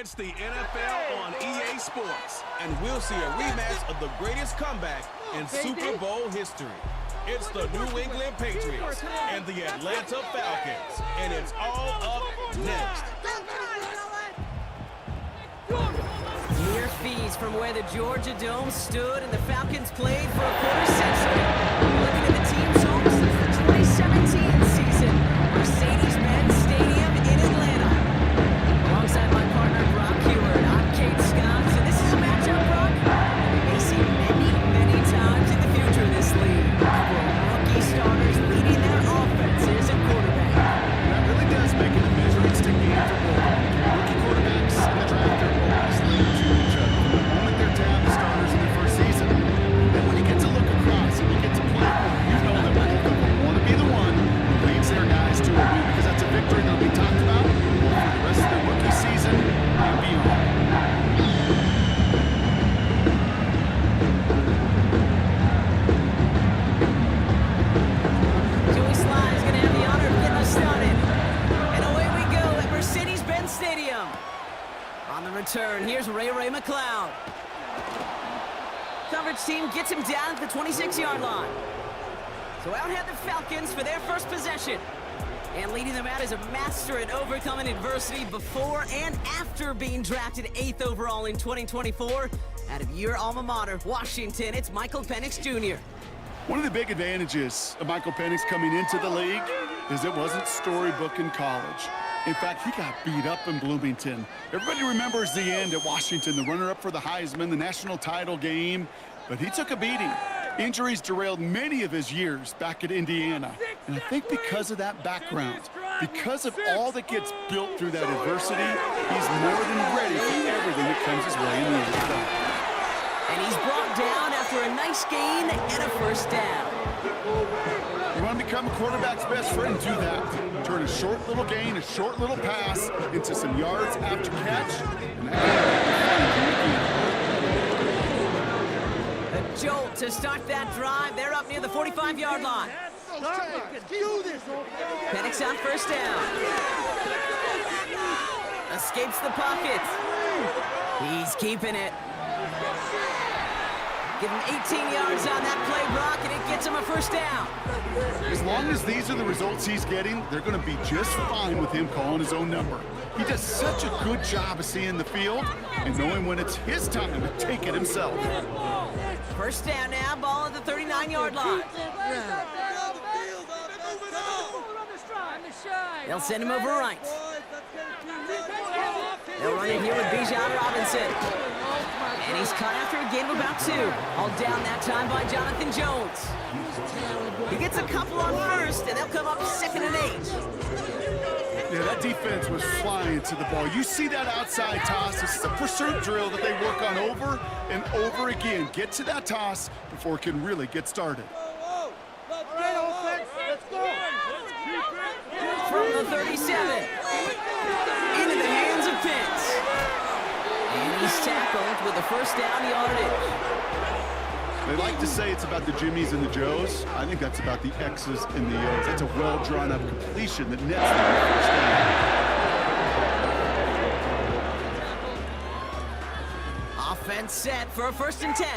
It's the NFL on EA Sports, and we'll see a rematch of the greatest comeback in Super Bowl history. It's the New England Patriots and the Atlanta Falcons, and it's all up next. Mere fees from where the Georgia Dome stood and the Falcons played for a quarter century. Looking at the team's home since the 2017 season, Mercedes-Benz Stadium in Atlanta. Alongside my partner, Brock Heward, I'm Kate Scott, and this is a matchup, Brock, we may see many, many times in the future of this league. A couple of rookie starters leading their offenses at quarterback. That really does make it a measuring stick game for both. Rookie quarterbacks in the draft are always linked to each other. The moment they're down the starters in their first season, then when you get to look across and you get to play, you know that both of them want to be the one who leads their guys to a win, because that's a victory that'll be talked about for the rest of their rookie season and beyond. Joey Sly is going to have the honor of getting us started. And away we go at Mercedes-Benz Stadium. On the return, here's Ray McCloud. Coverage team gets him down at the 26-yard line. So out head the Falcons for their first possession. And leading them out is a master at overcoming adversity before and after being drafted 8th overall in 2024. Out of your alma mater, Washington, it's Michael Penix Jr. One of the big advantages of Michael Penix coming into the league is it wasn't storybook in college. In fact, he got beat up in Bloomington. Everybody remembers the end at Washington, the runner-up for the Heisman, the national title game, but he took a beating. Injuries derailed many of his years back at Indiana. And I think because of that background, because of all that gets built through that adversity, he's more than ready for everything that comes his way in the NFL. And he's brought down after a nice gain and a first down. You want to become a quarterback's best friend, do that. Turn a short little gain, a short little pass into some yards after catch. And A jolt to start that drive. They're up near the 45-yard line. Penix on first down. Escapes the pocket. He's keeping it. Give him 18 yards on that play, Brock, and it gets him a first down. As long as these are the results he's getting, they're going to be just fine with him calling his own number. He does such a good job of seeing the field and knowing when it's his time to take it himself. First down now, ball at the 39-yard line. They'll send him over right. They'll run it here with Bijan Robinson. And he's caught after a gain of about 2. All down that time by Jonathan Jones. He gets a couple on first, and they'll come up 2nd and 8. Yeah, that defense was flying to the ball. You see that outside toss. This is a pursuit drill that they work on over and over again. Get to that toss before it can really get started. From the 37. Into the hands of Pitts. And he's tackled with the first down yardage. They like to say it's about the Jimmies and the Joes. I think that's about the X's and the O's. That's a well-drawn-up completion that nets them the first down. Offense set for a 1st and 10.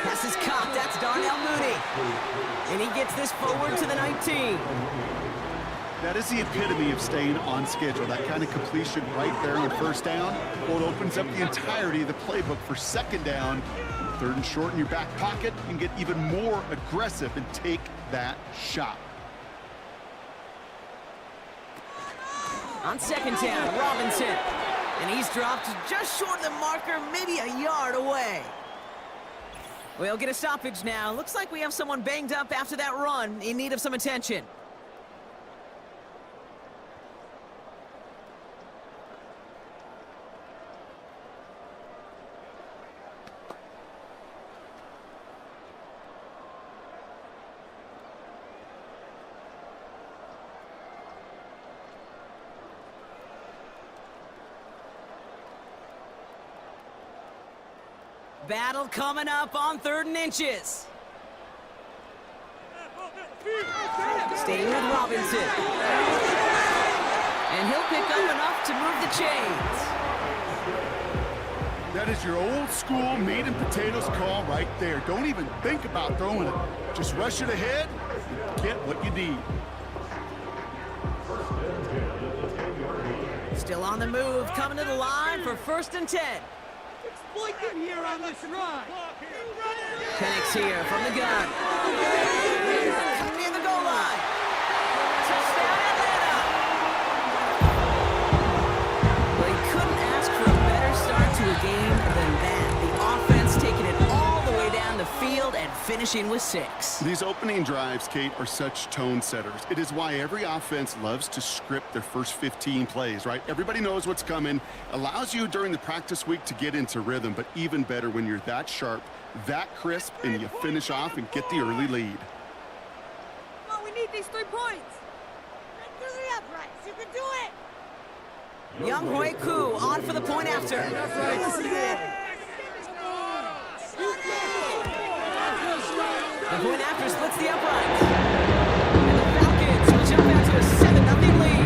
Pass is caught. That's Darnell Mooney. And he gets this forward to the 19. That is the epitome of staying on schedule. That kind of completion right there on first down. Well, it opens up the entirety of the playbook for 2nd down. 3rd and short in your back pocket. You can get even more aggressive and take that shot. On 2nd down, Robinson. And he's dropped just short of the marker, maybe a yard away. We'll get a stoppage now. Looks like we have someone banged up after that run, in need of some attention. Battle coming up on 3rd and inches. Staying with Robinson. And he'll pick up enough to move the chains. That is your old school meat and potatoes call right there. Don't even think about throwing it. Just rush it ahead and get what you need. Still on the move, coming to the line for 1st and 10. Exploit them here on this run. Penix here from the gun. Coming near the goal line. Touchdown, Atlanta. Well, he couldn't ask for a better start to a game than that. The offense taking it all the way down the field and finishing with 6. These opening drives, Kate, are such tone setters. It is why every offense loves to script their first 15 plays, right? Everybody knows what's coming. Allows you during the practice week to get into rhythm, but even better when you're that sharp, that crisp, and you finish off and get the early lead. Come on, we need these 3 points. Do the uprights. You can do it. Young Hui Koo on for the point after. The point after splits the uprights. And the Falcons will jump out to a 7-0 lead.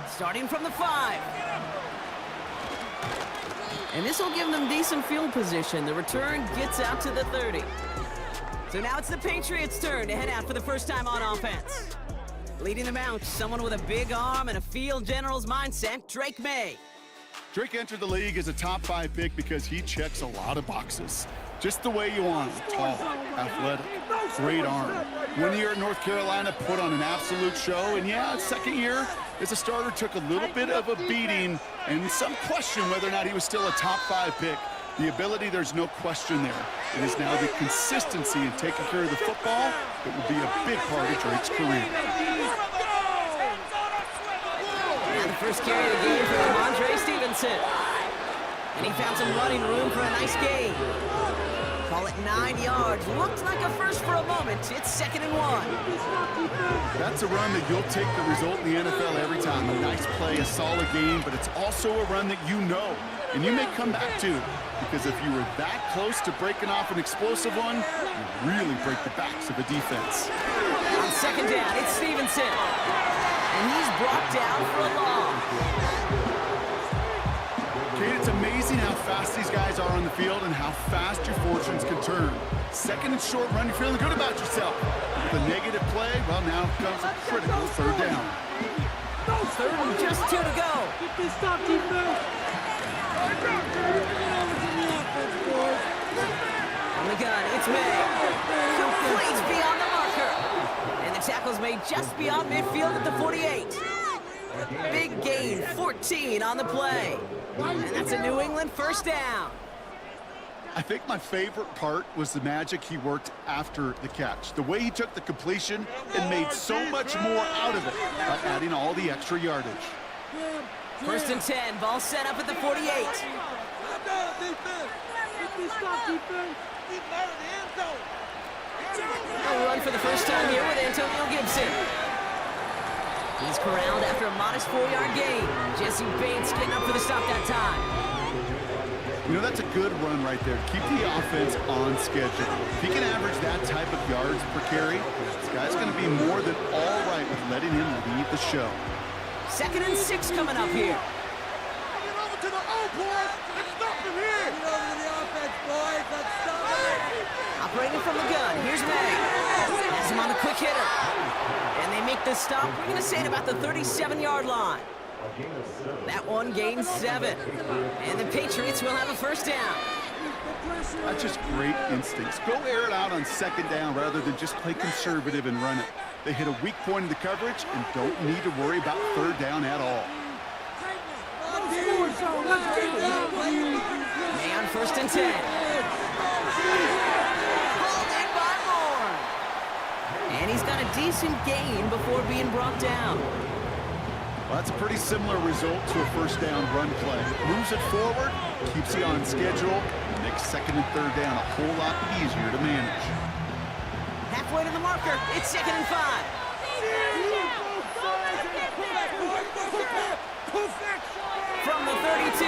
Starting from the 5. And this will give them decent field position. The return gets out to the 30. So now it's the Patriots' turn to head out for the first time on offense. Leading them out, someone with a big arm and a field general's mindset, Drake May. Drake entered the league as a top 5 pick because he checks a lot of boxes. Just the way you want him. Tall, athletic, great arm. 1 year at North Carolina, put on an absolute show. And yeah, his 2nd year as a starter took a little bit of a beating and some question whether or not he was still a top 5 pick. The ability, there's no question there. It is now the consistency in taking care of the football that will be a big part of Drake's career. And the first carry of the game for Ramondre Stevenson. And he found some running room for a nice gain. Call it 9 yards. Looked like a first for a moment. It's 2nd and 1. That's a run that you'll take the result in the NFL every time. A nice play, a solid game, but it's also a run that you know, and you may come back to, because if you were that close to breaking off an explosive one, you really break the backs of a defense. On 2nd down, it's Stevenson. And he's brought down for a loss. Kate, it's amazing how fast these guys are on the field and how fast your fortunes can turn. 2nd and short run, you're feeling good about yourself. With a negative play, well, now comes a critical 3rd down. 3rd and just 2 to go. Get this stop defense. On the gun, it's May. Completes beyond the marker. And the tackle's made just beyond midfield at the 48. Big gain, 14 on the play. And that's a New England 1st down. I think my favorite part was the magic he worked after the catch. The way he took the completion and made so much more out of it by adding all the extra yardage. 1st and 10, ball set up at the 48. A run for the first time here with Antonio Gibson. He's corralled after a modest 4-yard gain. Jesse Bates getting up for the stop that time. You know, that's a good run right there. Keep the offense on schedule. If he can average that type of yards per carry, this guy's going to be more than all right with letting him lead the show. 2nd and 6 coming up here. Get over to the O, boys. Let's stop him here. Get over to the offense, boys. Let's stop him. Operating from the gun. Here's May. Has him on the quick hitter. And they make the stop. We're going to say at about the 37-yard line. That one gains 7. And the Patriots will have a 1st down. That's just great instincts. Go air it out on 2nd down rather than just play conservative and run it. They hit a weak point in the coverage and don't need to worry about 3rd down at all. May on 1st and 10. Pulled in by Moore. And he's got a decent gain before being brought down. Well, that's a pretty similar result to a first down run play. Moves it forward, keeps you on schedule, and makes 2nd and 3rd down a whole lot easier to manage. Halfway to the marker. It's 2nd and 5. From the 32.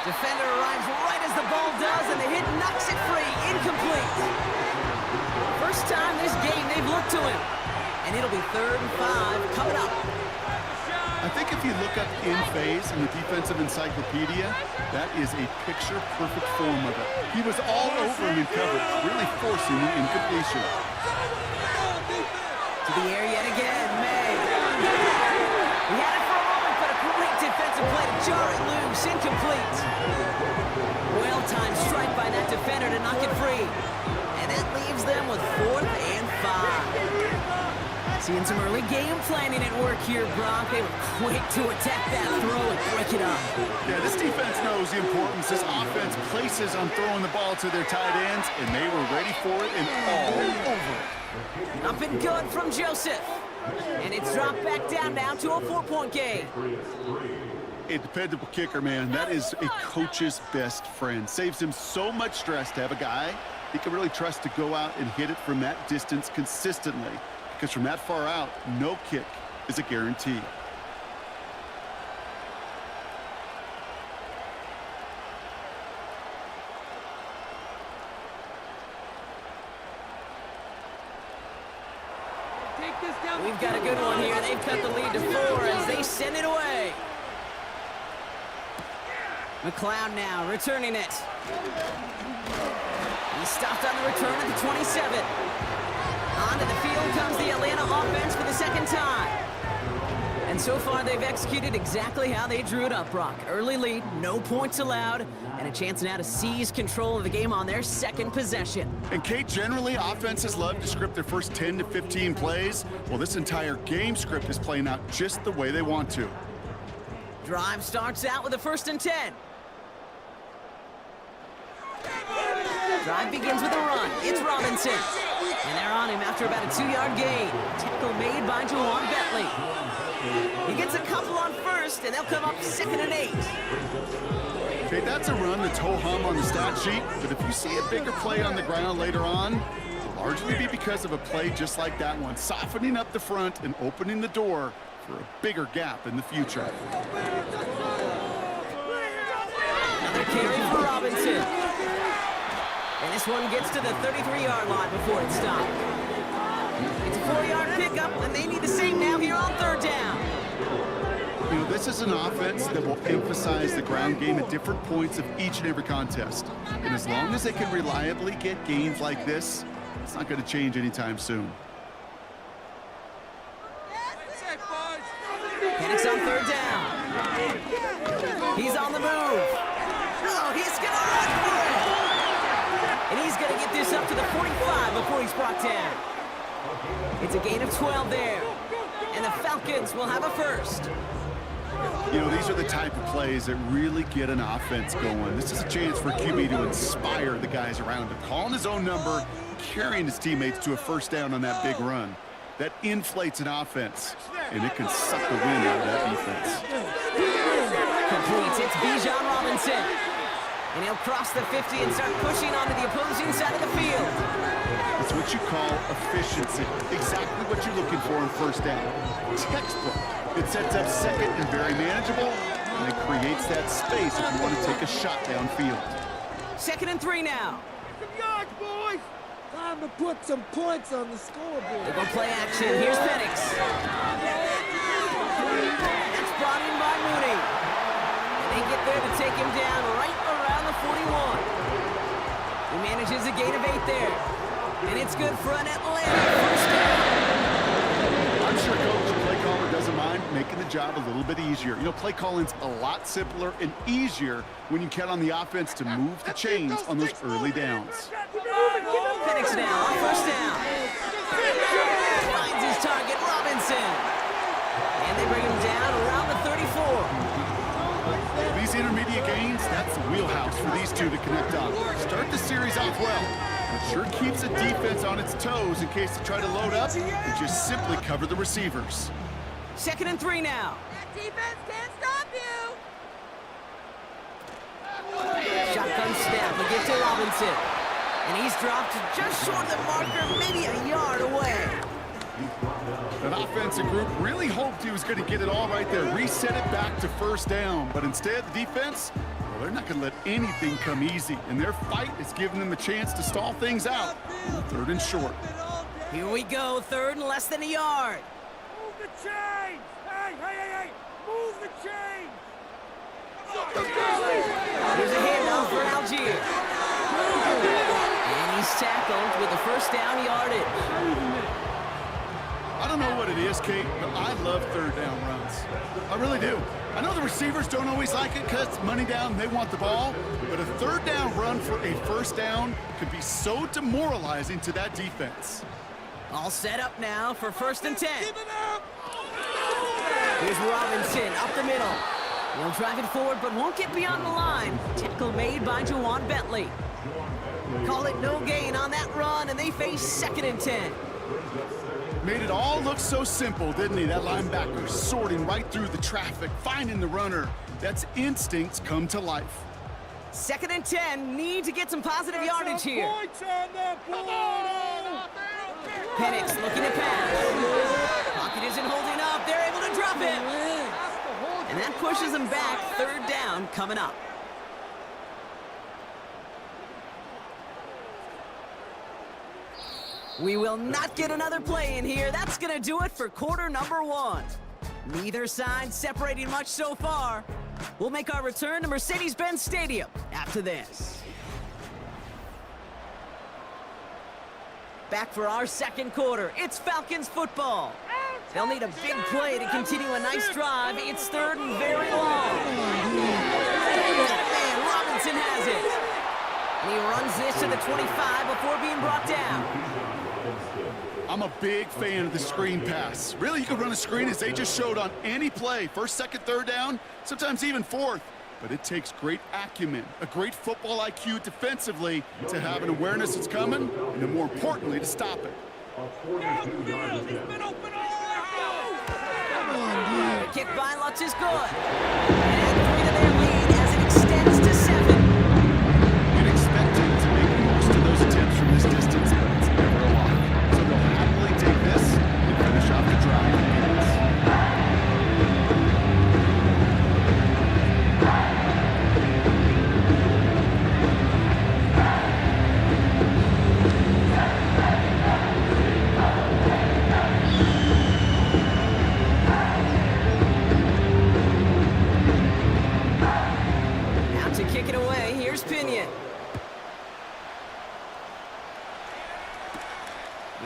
Defender arrives right as the ball does, and the hit knocks it free. Incomplete. First time this game they've looked to him. And it'll be 3rd and 5 coming up. I think if you look up in phase in the defensive encyclopedia, that is a picture-perfect form of it. He was all over him in coverage, really forcing the incompletion. To the air yet again, May. He had it for a moment, but a great defensive play to jar it loose. Incomplete. Well-timed strike by that defender to knock it free. And that leaves them with 4th and 5. Seeing some early game planning at work here, Brock. They were quick to attack that throw and break it up. Yeah, this defense knows the importance this offense places on throwing the ball to their tight ends, and they were ready for it and all over it. Up and good from Joseph. And it's dropped back down now to a 4-point game. A dependable kicker, man. That is a coach's best friend. Saves him so much stress to have a guy he can really trust to go out and hit it from that distance consistently. Because from that far out, no kick is a guarantee. We've got a good one here. They've cut the lead to 4 as they send it away. McLeod now returning it. He stopped on the return at the 27. Onto the field comes the Atlanta offense for the 2nd time. And so far, they've executed exactly how they drew it up, Brock. Early lead, no points allowed, and a chance now to seize control of the game on their 2nd possession. And Kate, generally, offenses love to script their first 10 to 15 plays. Well, this entire game script is playing out just the way they want to. Drive starts out with a 1st and 10. Drive begins with a run. It's Robinson. And they're on him after about a 2-yard gain. Tackle made by Jawan Bentley. He gets a couple on 1st, and they'll come up 2nd and 8. Okay, that's a run that's ho-hum on the stat sheet, but if you see a bigger play on the ground later on, it'll largely be because of a play just like that one, softening up the front and opening the door for a bigger gap in the future. Another carry for Robinson. And this one gets to the 33-yard line before it's stopped. It's a 4-yard pickup, and they need the same now here on 3rd down. You know, this is an offense that will emphasize the ground game at different points of each and every contest. And as long as they can reliably get gains like this, it's not going to change anytime soon. Penix on 3rd down. He's on the move. Oh, he's going to run for it. And he's going to get this up to the 45 before he's brought down. It's a gain of 12 there. And the Falcons will have a 1st. You know, these are the type of plays that really get an offense going. This is a chance for QB to inspire the guys around him. Calling his own number, carrying his teammates to a 1st down on that big run. That inflates an offense, and it can suck the wind out of that defense. Completes. It's Bijan Robinson. And he'll cross the 50 and start pushing onto the opposing side of the field. It's what you call efficiency. Exactly what you're looking for in 1st down. Textbook. It sets up 2nd and very manageable, and it creates that space if you want to take a shot downfield. 2nd and 3 now. Some yards, boys. Time to put some points on the scoreboard. They go play action. Here's Penix. That's brought in by Mooney. And they get there to take him down right around the 41. He manages a gain of 8 there. And it's good for an Atlanta 1st down. I'm sure coach and play caller doesn't mind making the job a little bit easier. You know, play calling's a lot simpler and easier when you count on the offense to move the chains on those early downs. Penix now on 1st down. Finds his target, Robinson. And they bring him down around the 30. intermediate gains, that's the wheelhouse for these two to connect on. Start the series off well. It sure keeps the defense on its toes in case they try to load up and just simply cover the receivers. 2nd and 3 now. That defense can't stop you. Shotgun snap, we get to Robinson. And he's dropped just short of the marker, maybe a yard away. That offensive group really hoped he was going to get it all right there, reset it back to first down. But instead, the defense, well, they're not going to let anything come easy. And their fight is giving them a chance to stall things out. 3rd and short. Here we go, 3rd and less than a yard. Move the chains! Hey! Move the chains! Here's a handoff for Algier. And he's tackled with the first down yardage. I don't know what it is, Kate, but I love 3rd down runs. I really do. I know the receivers don't always like it because it's money down and they want the ball, but a 3rd down run for a first down could be so demoralizing to that defense. All set up now for 1st and 10. Keep it up! Here's Robinson up the middle. He'll drive it forward, but won't get beyond the line. Tackle made by Juwan Bentley. Call it no gain on that run, and they face 2nd and 10. Made it all look so simple, didn't he? That linebacker sorting right through the traffic, finding the runner. That's instincts come to life. 2nd and 10, need to get some positive yardage here. Points on the board! Penix looking to pass. Pocket isn't holding up, they're able to drop it. And that pushes them back, 3rd down coming up. We will not get another play in here. That's going to do it for quarter number 1. Neither side separating much so far. We'll make our return to Mercedes-Benz Stadium after this. Back for our 2nd quarter. It's Falcons football. They'll need a big play to continue a nice drive. It's 3rd and very long. Man, Robinson has it. And he runs this to the 25 before being brought down. I'm a big fan of the screen pass. Really, you can run a screen as they just showed on any play. 1st, 2nd, 3rd down, sometimes even 4th. But it takes great acumen, a great football IQ defensively to have an awareness that's coming, and then more importantly, to stop it. The kick by Lutz is good. And 3 to their lead as it extends to 7. You'd expect him to make most of those attempts from this distance, but it's never a lot. So they'll happily take this and finish off the drive.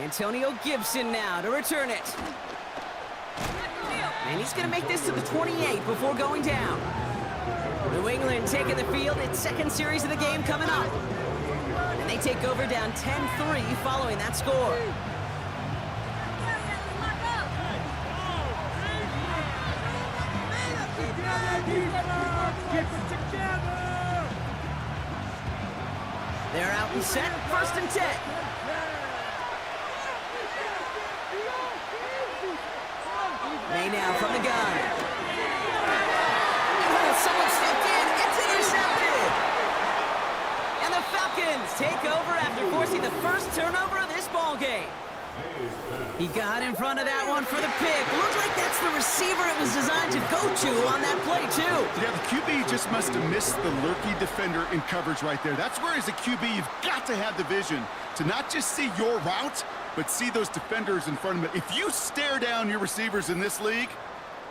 Antonio Gibson now to return it. And he's going to make this to the 28 before going down. New England taking the field. Its 2nd series of the game coming up. And they take over down 10-3 following that score. They're out and set. 1st and 10. May now from the gun. Oh, someone stepped in. It's intercepted. And the Falcons take over after forcing the first turnover of this ball game. He got in front of that one for the pick. Looks like that's the receiver it was designed to go to on that play, too. Yeah, the QB just must have missed the lurky defender in coverage right there. That's where, as a QB, you've got to have the vision to not just see your route, but see those defenders in front of it. If you stare down your receivers in this league,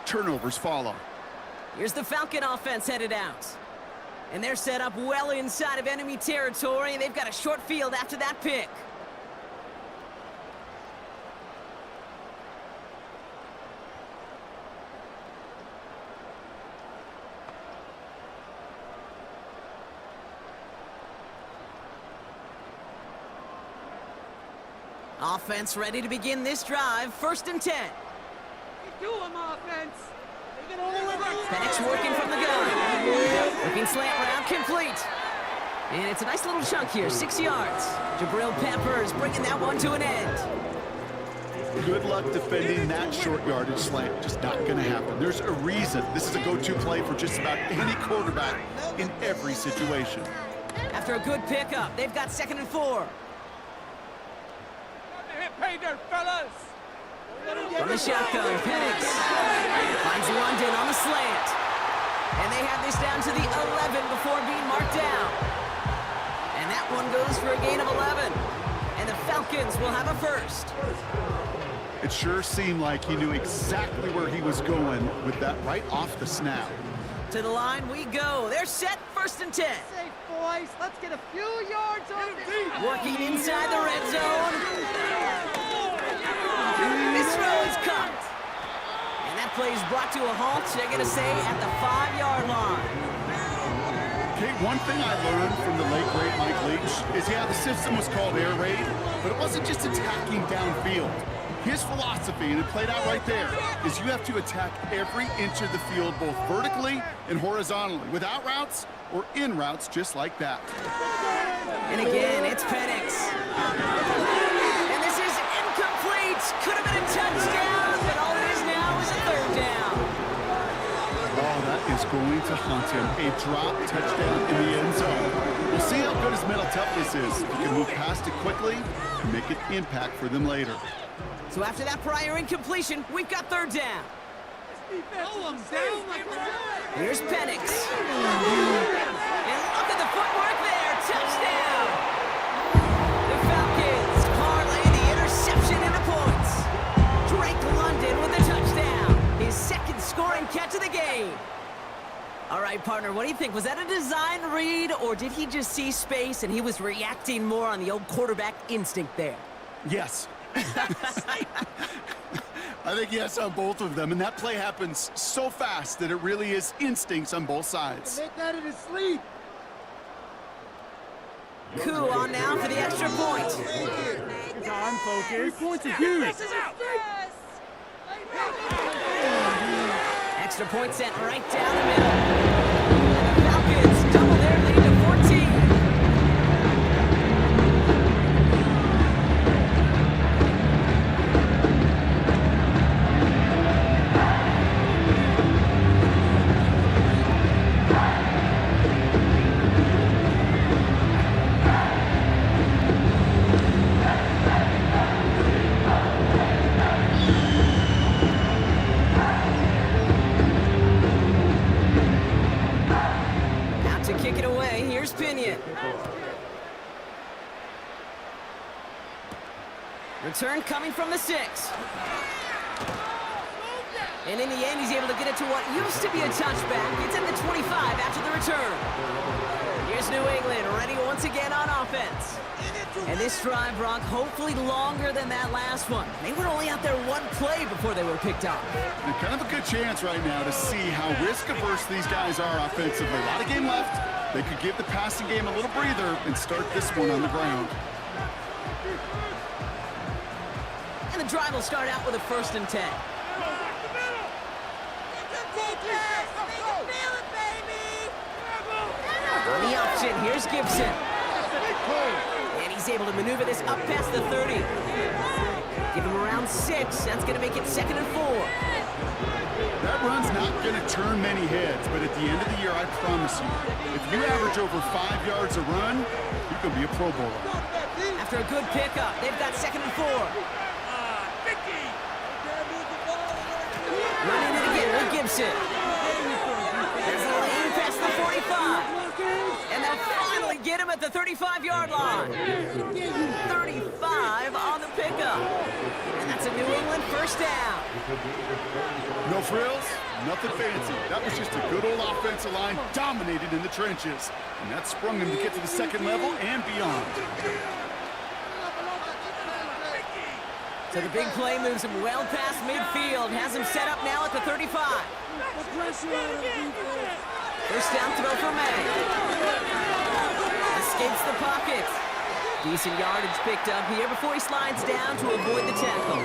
turnovers follow. Here's the Falcon offense headed out. And they're set up well inside of enemy territory. They've got a short field after that pick. Offense ready to begin this drive. 1st and 10. Do them, offense! Penix working from the gun. Looking slant route complete. And it's a nice little chunk here, 6 yards. Jabril Peppers bringing that one to an end. Good luck defending that short yardage slant. Just not going to happen. There's a reason this is a go-to play for just about any quarterback in every situation. After a good pickup, they've got 2nd and 4. Pay dirt, fellas! From the shotgun, Penix finds London on the slant. And they have this down to the 11 before being marked down. And that one goes for a gain of 11. And the Falcons will have a first. It sure seemed like he knew exactly where he was going with that right off the snap. To the line we go. They're set, 1st and 10. Safe, boys. Let's get a few yards on this. Working inside the red zone. This throw is caught. And that play is brought to a halt, they're going to say, at the 5-yard line. Okay, one thing I learned from the late, great Mike Leach is, yeah, the system was called air raid, but it wasn't just attacking downfield. His philosophy, and it played out right there, is you have to attack every inch of the field, both vertically and horizontally, without routes or in routes just like that. And again, it's Penix. And this is incomplete. Could have been a touchdown, but all it is now is a 3rd down. Oh, that is going to haunt him. A drop touchdown in the end zone. We'll see how good his mental toughness is. He can move past it quickly and make an impact for them later. So after that prior incompletion, we've got 3rd down. Here's Penix. And look at the footwork there. Touchdown. The Falcons parlay the interception into points. Drake London with the touchdown. His 2nd scoring catch of the game. All right, partner, what do you think? Was that a design read, or did he just see space and he was reacting more on the old quarterback instinct there? Yes. I think yes on both of them, and that play happens so fast that it really is instincts on both sides. Make that in his sleep. Coup on now for the extra point. Time focus. 3 points is huge. Extra point sent right down the middle. And the Falcons double their lead to 14. Return coming from the 6. And in the end, he's able to get it to what used to be a touchback. It's at the 25 after the return. Here's New England ready once again on offense. And this drive, Brock, hopefully longer than that last one. They were only out there 1 play before they were picked up. And kind of a good chance right now to see how risk-averse these guys are offensively. A lot of game left. They could give the passing game a little breather and start this one on the ground. And the drive will start out with a 1st and 10. On the option, here's Gibson. And he's able to maneuver this up past the 30. Give him around 6. That's going to make it 2nd and 4. That run's not going to turn many heads, but at the end of the year, I promise you, if you average over 5 yards a run, you can be a Pro Bowler. After a good pickup, they've got 2nd and 4. Running it again with Gibson. There's a lane past the 45. And they'll finally get him at the 35-yard line. 35 on the pickup. And that's a New England 1st down. No frills, nothing fancy. That was just a good old offensive line dominated in the trenches. And that sprung him to get to the 2nd level and beyond. So the big play moves him well past midfield, has him set up now at the 35. 1st down throw for May. Escapes the pocket. Decent yardage picked up here before he slides down to avoid the tackle.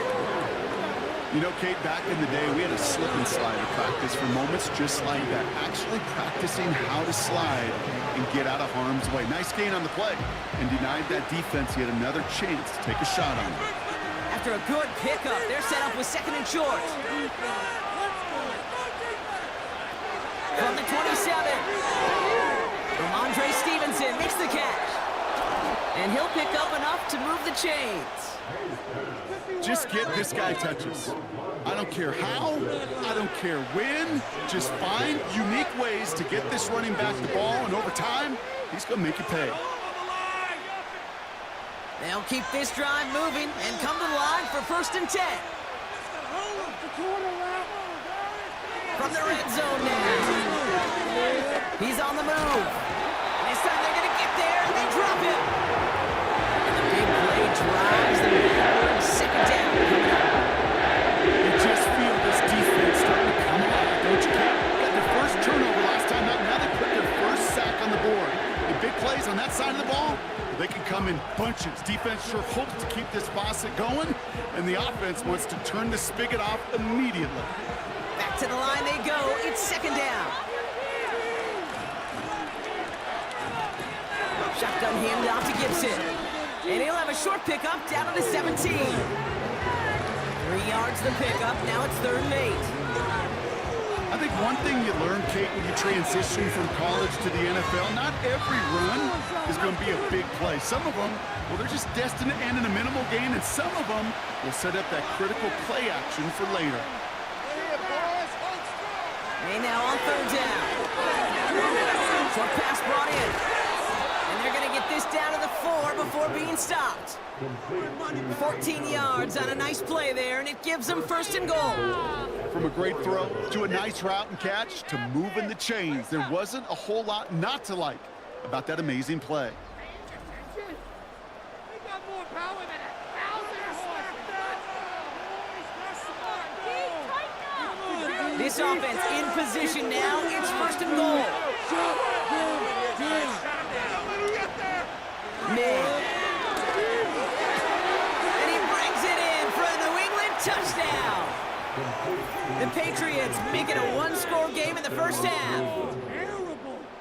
You know, Kate, back in the day, we had a slip and slide at practice for moments just like that. Actually practicing how to slide and get out of harm's way. Nice gain on the play, and denied that defense yet another chance to take a shot on it. After a good pickup, they're set up with 2nd and short. From the 27. Ramondre Stevenson makes the catch. And he'll pick up enough to move the chains. Just get this guy touches. I don't care how, I don't care when. Just find unique ways to get this running back the ball, and over time, he's going to make you pay. They'll keep this drive moving and come to the line for 1st and 10. From the red zone now. He's on the move. This time they're going to get there, and they drop him. And the big play drives them backward. 2nd down coming up. You just feel this defense starting to come alive, don't you, Kate? Got their first turnover last time out. Now they put their first sack on the board. The big plays on that side of the ball, they can come in bunches. Defense sure hopes to keep this faucet going, and the offense wants to turn the spigot off immediately. Back to the line they go. It's 2nd down. Shotgun handoff to Gibson. And he'll have a short pickup down to the 17. 3 yards the pickup. Now it's 3rd and 8. I think one thing you learn, Kate, when you transition from college to the NFL, not every run is going to be a big play. Some of them, well, they're just destined to end in a minimal gain, and some of them will set up that critical play action for later. They now on 3rd down. Short pass brought in. And they're going to get this down to the 4 before being stopped. 14 yards on a nice play there, and it gives them 1st and goal. From a great throw to a nice route and catch to moving the chains, there wasn't a whole lot not to like about that amazing play. This offense in position now. It's 1st and goal. Man. And he brings it in for a New England touchdown. The Patriots make it a 1-score game in the 1st half.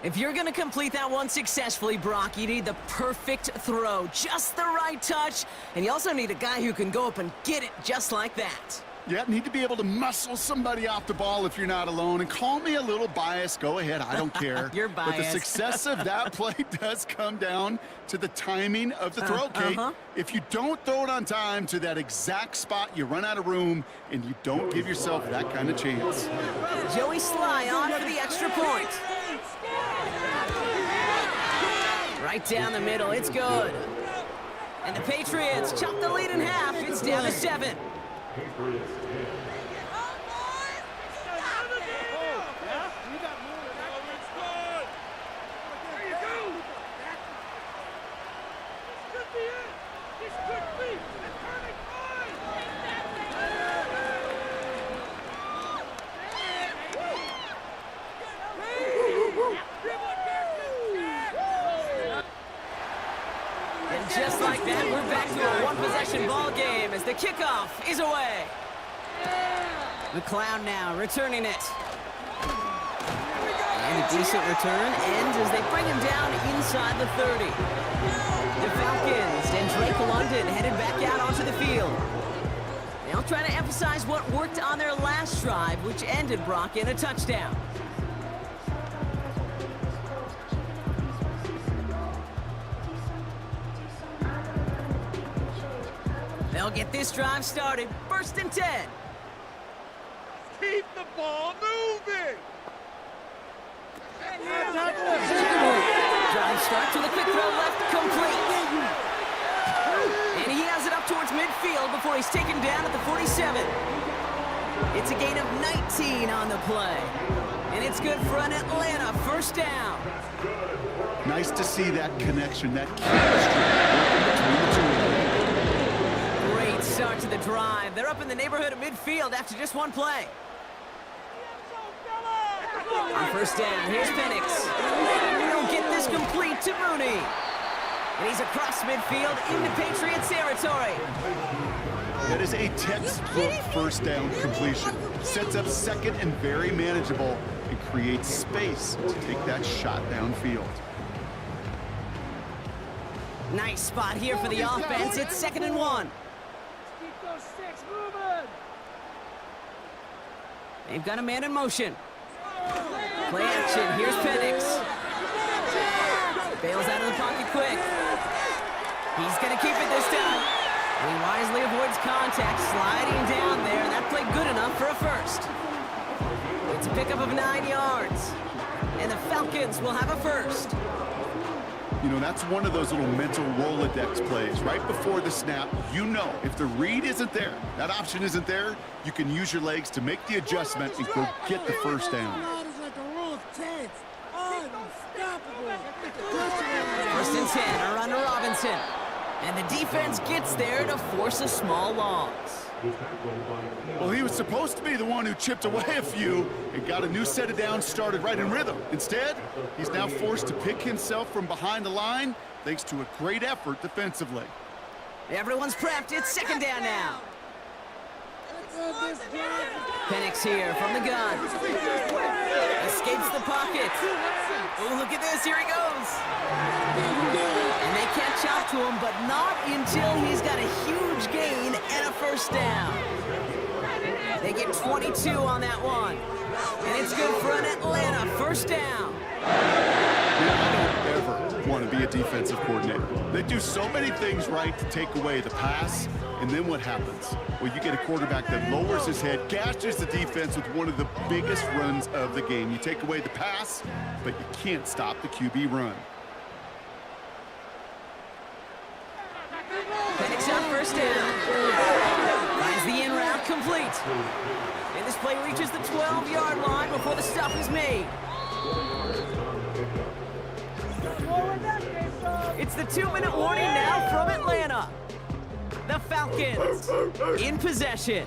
If you're going to complete that one successfully, Brock, you need the perfect throw, just the right touch, and you also need a guy who can go up and get it just like that. Yeah, need to be able to muscle somebody off the ball if you're not alone. And call me a little biased. Go ahead. I don't care. You're biased. But the success of that play does come down to the timing of the throw, Kate. If you don't throw it on time to that exact spot, you run out of room, and you don't give yourself that kind of chance. Joey Sly on for the extra point. Right down the middle. It's good. And the Patriots chop the lead in half. It's down to 7. And just like that, we're back to a one-possession ball game as the kickoff is away. McLeod now returning it. And a decent return ends as they bring him down inside the 30. The Falcons and Drake London headed back out onto the field. They'll try to emphasize what worked on their last drive, which ended, Brock, in a touchdown. They'll get this drive started. 1st and 10. Keep the ball moving! Drive starts with a quick throw left, complete. And he has it up towards midfield before he's taken down at the 47. It's a gain of 19 on the play. And it's good for an Atlanta 1st down. Nice to see that connection, that chemistry between the two of them. Great start to the drive. They're up in the neighborhood of midfield after just one play. On 1st down, here's Penix. He'll get this complete to Mooney. And he's across midfield into Patriots territory. That is a textbook first down completion. Sets up second and very manageable and creates space to take that shot downfield. Nice spot here for the offense. It's 2nd and 1. Keep those sticks moving. They've got a man in motion. Play action. Here's Penix. Bails out of the pocket quick. He's going to keep it this time. He wisely avoids contact, sliding down there, and that played good enough for a first. It's a pickup of 9 yards, and the Falcons will have a first. You know, that's one of those little mental Rolodex plays. Right before the snap, you know if the read isn't there, that option isn't there, you can use your legs to make the adjustment and go get the first down. First and 10, a run to Robinson. And the defense gets there to force a small loss. Well, he was supposed to be the one who chipped away a few and got a new set of downs started right in rhythm. Instead, he's now forced to pick himself from behind the line thanks to a great effort defensively. Everyone's prepped. It's 2nd down now. Penix here from the gun. Escapes the pocket. Oh, look at this. Here he goes. And they catch up to him, but not until he's got a huge gain and a first down. They get 22 on that one. And it's good for an Atlanta first down. I don't ever want to be a defensive coordinator. They do so many things right to take away the pass, and then what happens? Well, you get a quarterback that lowers his head, gashes the defense with one of the biggest runs of the game. You take away the pass, but you can't stop the QB run. Penix out first down. Finds the in route complete. And this play reaches the 12-yard line before the stop is made. It's the 2-minute warning now from Atlanta. The Falcons in possession.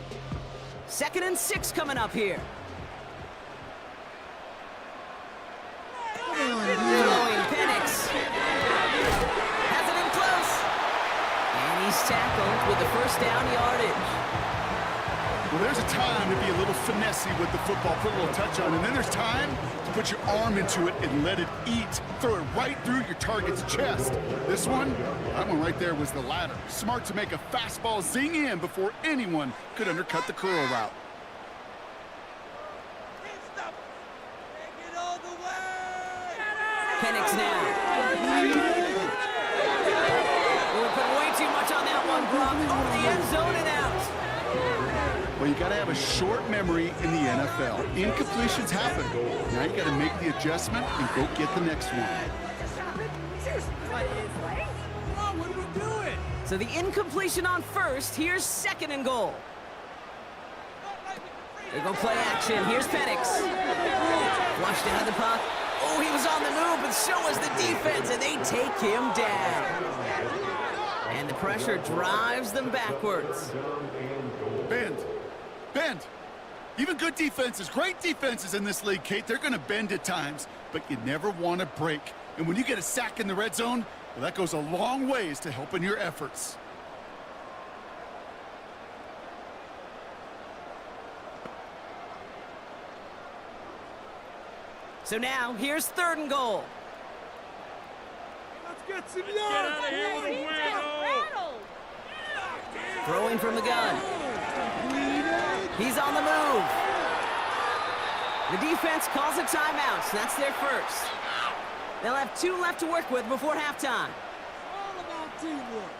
2nd and 6 coming up here. Throwing Penix. Has it in close. And he's tackled with the first down yardage. Well, there's a time to be a little finessey with the football, put a little touch on, and then there's time to put your arm into it and let it eat. Throw it right through your target's chest. This one, that one right there was the latter. Smart to make a fastball zing in before anyone could undercut the curl route. Penix now. We put way too much on that one, Brock. Over the end zone and out. Well, you got to have a short memory in the NFL. Incompletions happen. Now you got to make the adjustment and go get the next one. So the incompletion on first. Here's 2nd and goal. They go play action. Here's Penix. Flushed out of the pocket. Oh, he was on the move, but so was the defense, and they take him down. And the pressure drives them backwards. Bend. Bend. Even good defenses, great defenses in this league, Kate, they're going to bend at times, but you never want to break. And when you get a sack in the red zone, well, that goes a long ways to helping your efforts. So now, here's 3rd and goal. Let's get some yards. Throwing from the gun. He's on the move. The defense calls a timeout, so that's their first. They'll have 2 left to work with before halftime. All about teamwork.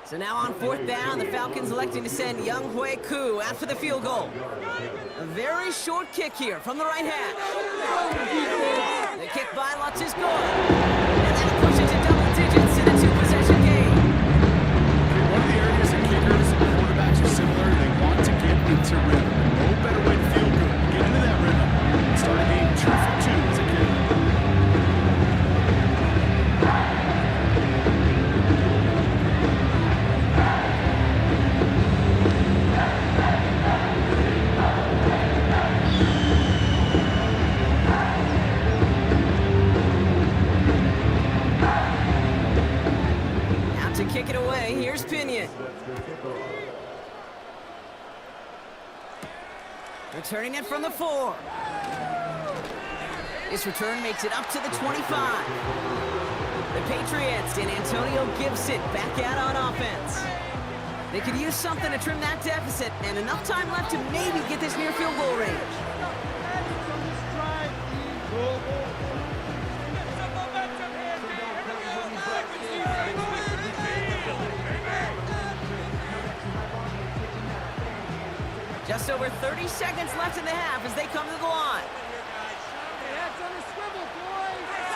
So now on 4th down, the Falcons electing to send Young Hui Koo after the field goal. A very short kick here from the right hash. The kick by Lutz is good. And that'll push it to double digits in a 2-possession game. One of the areas that kickers and quarterbacks are similar, they want to get into rhythm. No better way to feel good. Get into that rhythm. Start a game 2 for 2 as a kid. Returning it from the 4. This return makes it up to the 25. The Patriots and Antonio Gibson back out on offense. They could use something to trim that deficit, and enough time left to maybe get this near field goal range. Just over 30 seconds left in the half as they come to the line.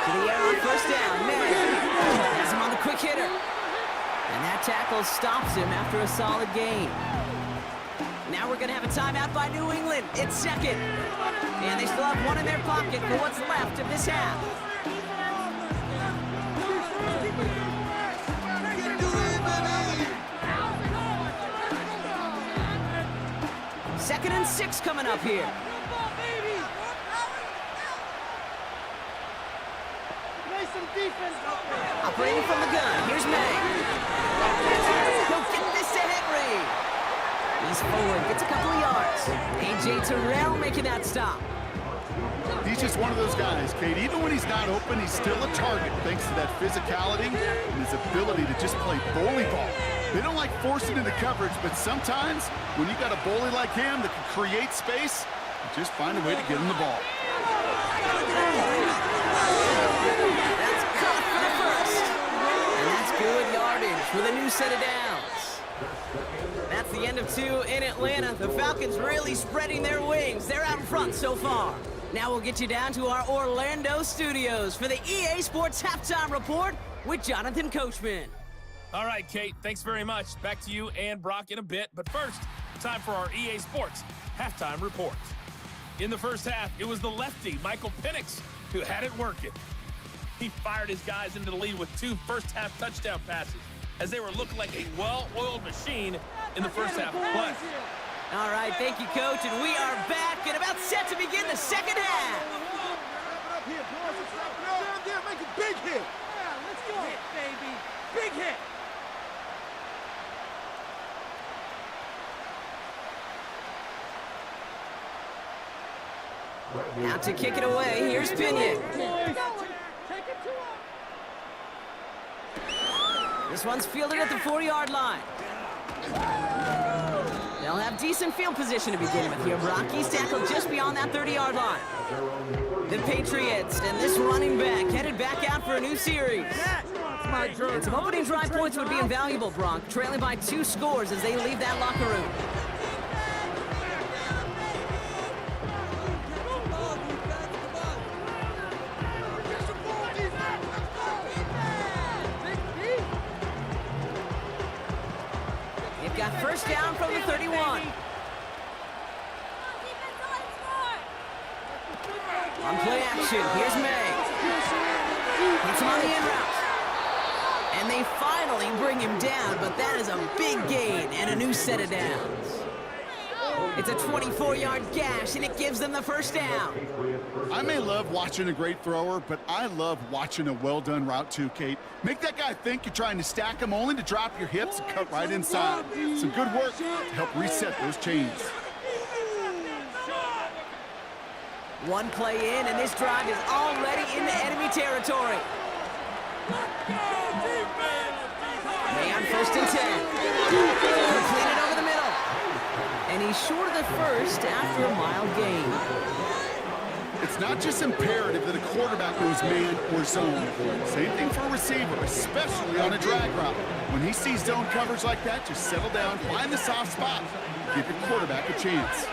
To the air on first down. May has him on the quick hitter. And that tackle stops him after a solid gain. Now we're going to have a timeout by New England. It's second. And they still have one in their pocket for what's left of this half. Second and 6 coming up here. Operating from the gun, here's May. He'll get this to Henry. He's forward, gets a couple of yards. A.J. Terrell making that stop. He's just one of those guys, Kate. Even when he's not open, he's still a target thanks to that physicality and his ability to just play bully ball. They don't like forcing into coverage, but sometimes when you got a bully like him that can create space, you just find a way to get him the ball. That's caught for the first. And that's good yardage with a new set of downs. That's the end of 2 in Atlanta. The Falcons really spreading their wings. They're out in front so far. Now we'll get you down to our Orlando studios for the EA Sports Halftime Report with Jonathan Coachman. All right, Kate, thanks very much. Back to you and Brock in a bit. But first, time for our EA Sports Halftime Report. In the first half, it was the lefty, Michael Penix, who had it working. He fired his guys into the lead with 2 first-half touchdown passes as they were looking like a well-oiled machine in the first half of play. All right, thank you, Coach, and we are back and about set to begin the second half. Make a big hit. Yeah, let's go. Hit, baby. Big hit. Now to kick it away, here's Pinion. This one's fielded at the 4-yard line. They'll have decent field position to begin with here. Brock, he's tackled just beyond that 30-yard line. The Patriots and this running back headed back out for a new series. And some opening drive points would be invaluable, Brock, trailing by 2 scores as they leave that locker room. Got first down from the 31. On play action, here's May. Hits him on the in route. And they finally bring him down, but that is a big gain and a new set of downs. It's a 24-yard gash, and it gives them the first down. I may love watching a great thrower, but I love watching a well-done route too, Kate. Make that guy think you're trying to stack him only to drop your hips and cut right inside. Some good work to help reset those chains. One play in, and this drive is already into enemy territory. May on first and 10. Completed over the middle. And he's short of the first after a mild gain. It's not just imperative that a quarterback knows man or zone. Same thing for a receiver, especially on a drag route. When he sees zone coverage like that, just settle down, find the soft spot, give your quarterback a chance.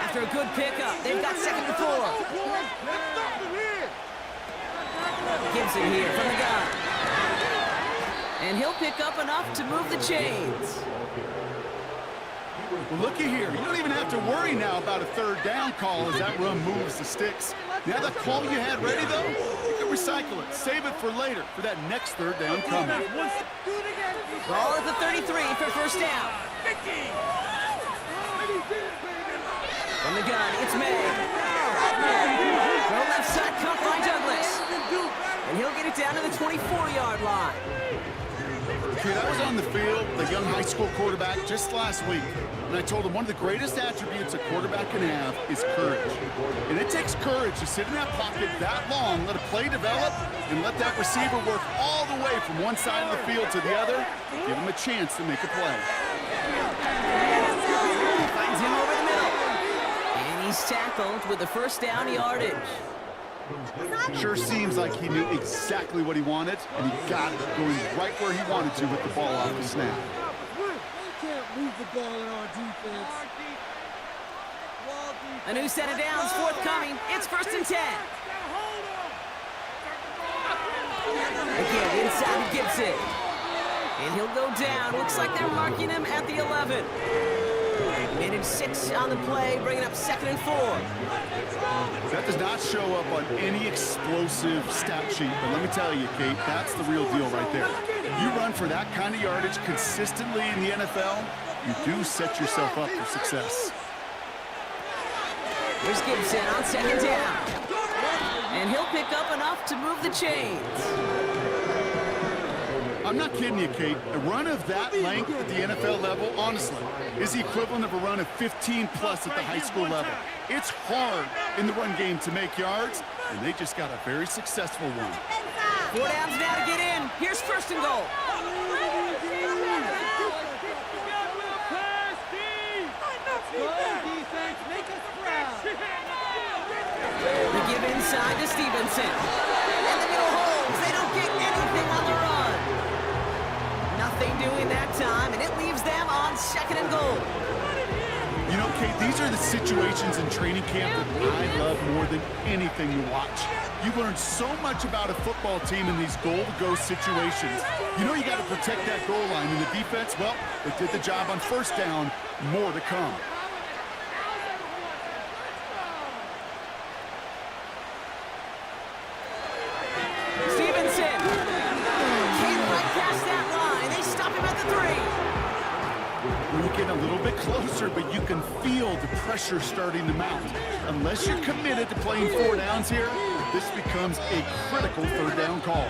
After a good pickup, they've got 2nd and 4. Gibson here from the gun. And he'll pick up enough to move the chains. Well, looky here. You don't even have to worry now about a 3rd down call as that run moves the sticks. Now that call you had ready, though, you can recycle it. Save it for later for that next 3rd down coming. Ball at the 33 for first down. From the gun, it's May. Throw left side cut by Douglas. And he'll get it down to the 24-yard line. Okay, that was on the field, the young high school quarterback, just last week, and I told him one of the greatest attributes a quarterback can have is courage. And it takes courage to sit in that pocket that long, let a play develop, and let that receiver work all the way from one side of the field to the other, give him a chance to make a play. Finds him over the middle. And he's tackled with the first down yardage. Sure seems like he knew exactly what he wanted, and he got it going right where he wanted to with the ball off the snap. We can't move the ball in our defense. A new set of downs forthcoming. It's 1st and 10. Again, inside to Gibson. And he'll go down. Looks like they're marking him at the 11. Minute 6 on the play, bringing up 2nd and 4. That does not show up on any explosive stat sheet, but let me tell you, Kate, that's the real deal right there. You run for that kind of yardage consistently in the NFL, you do set yourself up for success. Here's Gibson on 2nd down. And he'll pick up enough to move the chains. I'm not kidding you, Kate. A run of that length at the NFL level, honestly, is the equivalent of a run of 15-plus at the high school level. It's hard in the run game to make yards, and they just got a very successful one. 4 downs now to get in. Here's 1st and goal. They give inside to Stevenson. And the middle holds. They don't get anything on the run. Nothing doing that time, and it leaves them on 2nd and goal. You know, Kate, these are the situations in training camp that I love more than anything you watch. You learn so much about a football team in these goal-to-go situations. You know you got to protect that goal line. In the defense, well, they did the job on 1st down. More to come. Stevenson. Came right past that line. They stop him at the 3. We're getting a little bit closer, but you can feel the pressure starting to mount. Unless you're committed to playing 4 downs here, this becomes a critical 3rd down call.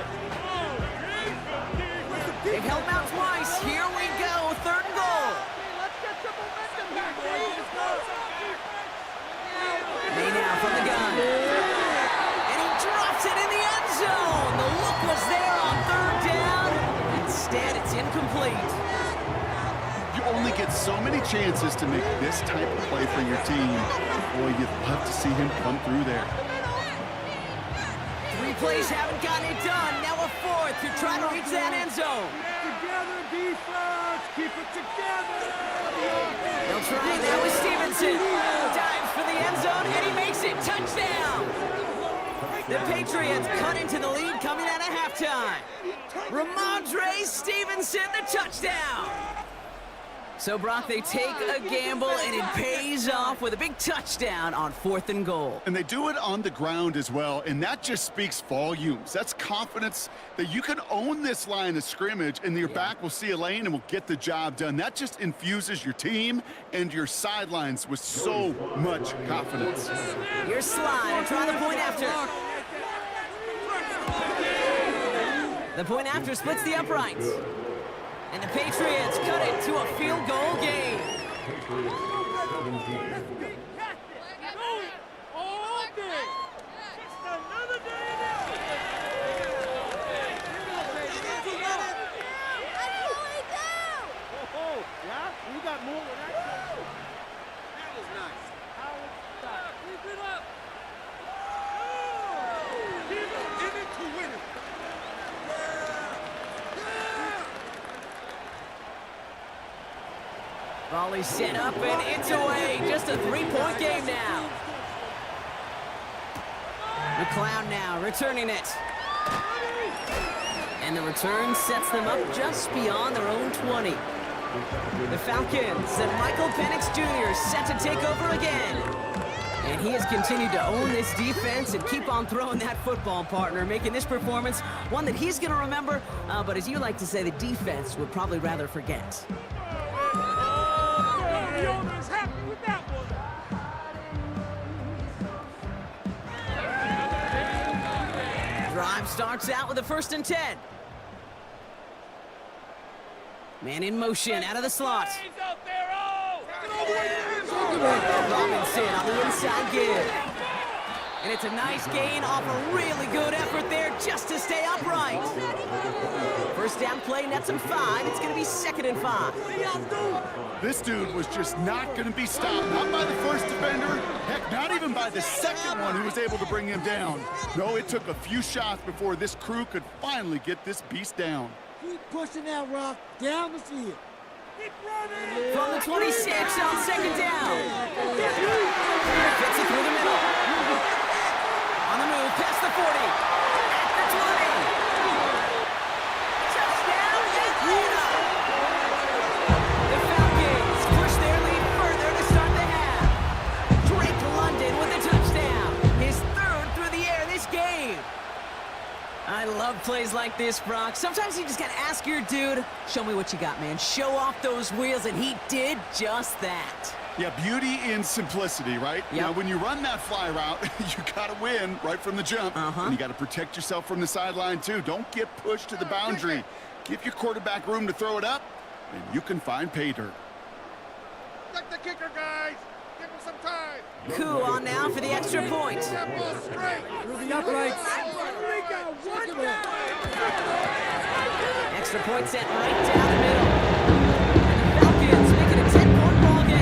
They've held him out twice. Here we go, 3rd and goal. May now from the gun. And he drops it in the end zone. The look was there on 3rd down. Instead, it's incomplete. You only get so many chances to make this type of play for your team. Boy, you'd love to see him come through there. 3 plays haven't gotten it done. Now a 4th to try to reach that end zone. Together, defense. Keep it together. They'll try now with Stevenson. Dives for the end zone, and he makes it. Touchdown! The Patriots cut into the lead coming out of halftime. Ramondre Stevenson, the touchdown! So, Brock, they take a gamble, and it pays off with a big touchdown on 4th and goal. And they do it on the ground as well, and that just speaks volumes. That's confidence that you can own this line of scrimmage, and your back will see a lane and will get the job done. That just infuses your team and your sidelines with so much confidence. Here's Slide and try the point after. The point after splits the uprights. And the Patriots cut it to a field goal game. You got more than that. That was nice. Keep it up. Give it to win it. Volley set up and it's away. Just a 3-point game now. McLeod now returning it. And the return sets them up just beyond their own 20. The Falcons and Michael Penix Jr. set to take over again. And he has continued to own this defense and keep on throwing that football, partner, making this performance one that he's going to remember, but as you like to say, the defense would probably rather forget. Drive starts out with a 1st and 10. Man in motion, out of the slot. Out there, oh! Robinson on the inside give. And it's a nice gain off a really good effort there just to stay upright. First down play, nets him 5. It's going to be 2nd and 5. This dude was just not going to be stopped, not by the first defender, heck, not even by the second one who was able to bring him down. No, it took a few shots before this crew could finally get this beast down. Keep pushing that rock down the field. Keep running. From the 26 on 2nd down. Fits it through the middle. On the move, past the 40. At the 20. Touchdown, Atlanta! The Falcons push their lead further to start the half. Drake London with a touchdown. His 3rd through the air this game. I love plays like this, Brock. Sometimes you just gotta ask your dude, show me what you got, man. Show off those wheels, and he did just that. Yeah, beauty in simplicity, right? Yep. Now, when you run that fly route, you got to win right from the jump. And you got to protect yourself from the sideline, too. Don't get pushed to the boundary. Give your quarterback room to throw it up, and you can find pay dirt. Check the kicker, guys. Give him some time. Coup on now for the extra point. That ball straight. Through the uprights. Extra point sent right down the middle. Falcons make it a 10-point ball game.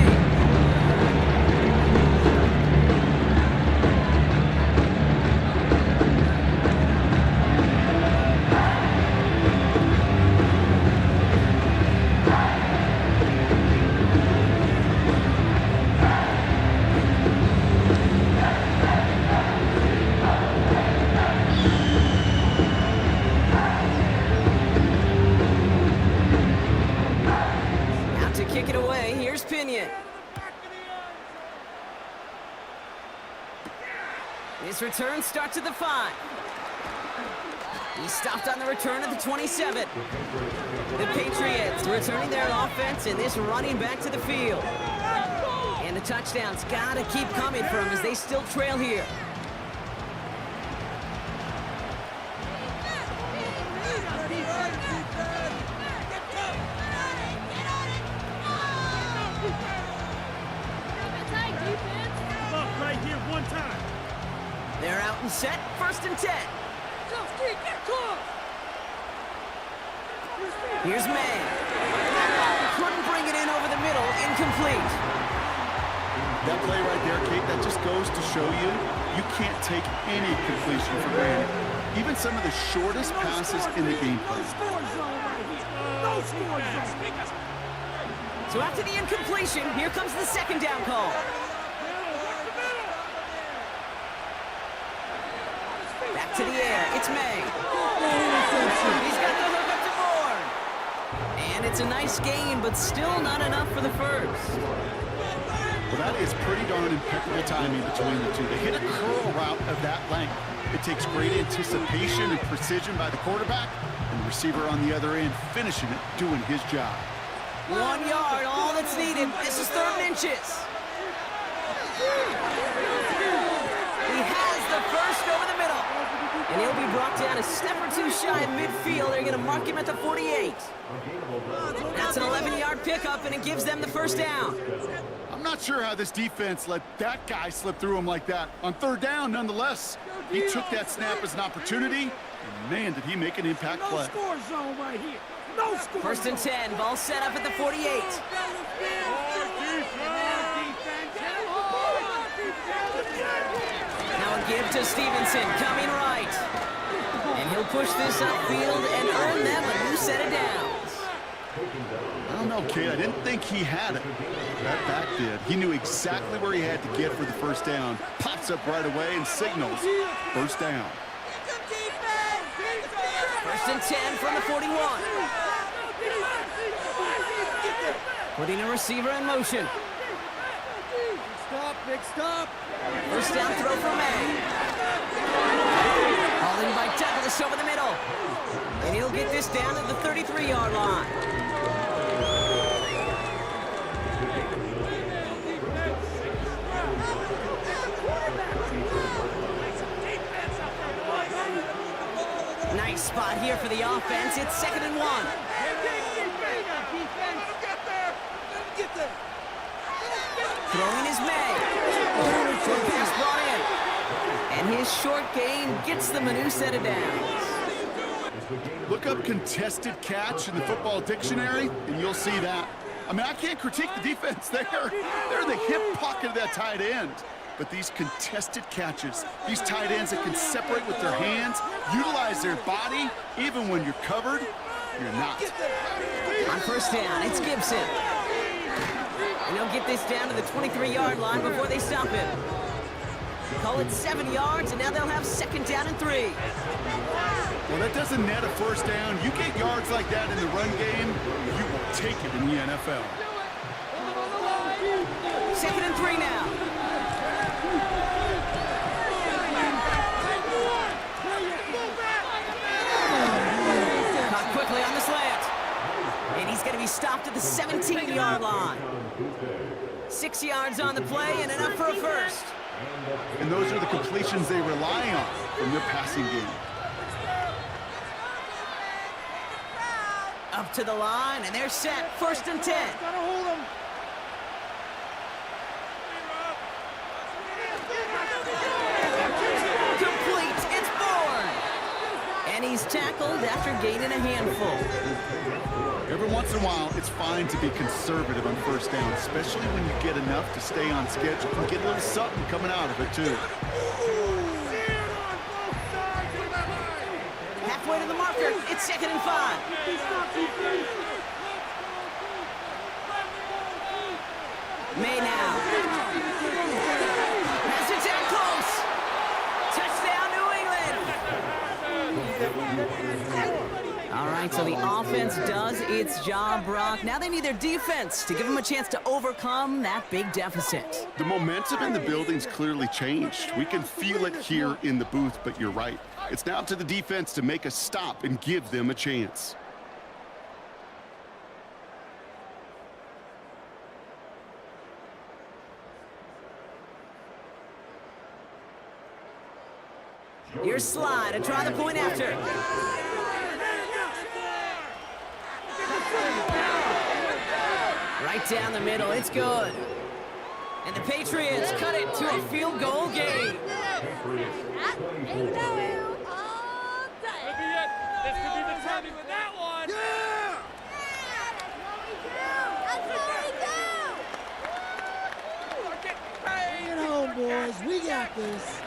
Kick it away. Here's Pinion. His return starts at the 5. He stopped on the return at the 27. The Patriots returning their offense and this running back to the field. And the touchdowns gotta keep coming from as they still trail here. They're out and set, 1st and 10. Here's May. Couldn't bring it in over the middle, incomplete. That play right there, Kate, that just goes to show you, you can't take any completion for granted. Even some of the shortest passes in the game plan. So after the incompletion, here comes the 2nd down call. Back to the air, it's May. He's got the hook up to board. And it's a nice gain, but still not enough for the first. Well, that is pretty darn impeccable timing between the two. To hit a curl route of that length, it takes great anticipation and precision by the quarterback, and the receiver on the other end finishing it, doing his job. 1 yard, all that's needed. This is 3rd and inches. He has the first over the middle. And he'll be brought down a step or 2 shy of midfield. They're going to mark him at the 48. That's an 11-yard pickup, and it gives them the 1st down. I'm not sure how this defense let that guy slip through him like that. On 3rd down, nonetheless, he took that snap as an opportunity, and man, did he make an impact play. No score zone right here. No score 1st and 10, ball set up at the 48. Now a give to Stevenson, coming right. And he'll push this upfield and earn them a new set of downs. I don't know, Kate. I didn't think he had it. That back did. He knew exactly where he had to get for the 1st down. Pops up right away and signals 1st down. 1st and 10 from the 41. Putting a receiver in motion. Big stop. 1st down throw for May. Hauling by Douglas over the middle. And he'll get this down to the 33-yard line. Nice spot here for the offense. It's 2nd and 1. And his short gain gets them a new set of downs. Look up contested catch in the football dictionary, and you'll see that. I mean, I can't critique the defense there. They're in the hip pocket of that tight end. But these contested catches, these tight ends that can separate with their hands, utilize their body, even when you're covered, you're not. On first down, it's Gibson. And he'll get this down to the 23-yard line before they stop him. Call it 7 yards, and now they'll have second down and 3. Well, that doesn't net a first down. You get yards like that in the run game, you will take it in the NFL. Second and 3 now. Caught quickly on the slant. And he's going to be stopped at the 17-yard line. 6 yards on the play and enough for a first. And those are the completions they rely on from their passing game. Up to the line, and they're set. First and 10. Gotta hold him. Complete. It's Bourne. And he's tackled after gaining a handful. Every once in a while, it's fine to be conservative on first down, especially when you get enough to stay on schedule and get a little something coming out of it, too. Halfway to the marker. It's second and 5. May now. Has it down close. Touchdown, New England. All right, so the offense does its job, Brock. Now they need their defense to give them a chance to overcome that big deficit. The momentum in the building's clearly changed. We can feel it here in the booth, but you're right. It's now up to the defense to make a stop and give them a chance. Here's Slide to try the point after. Right down the middle, it's good. And the Patriots cut it to a field goal game. Bring it home, boys. We got this.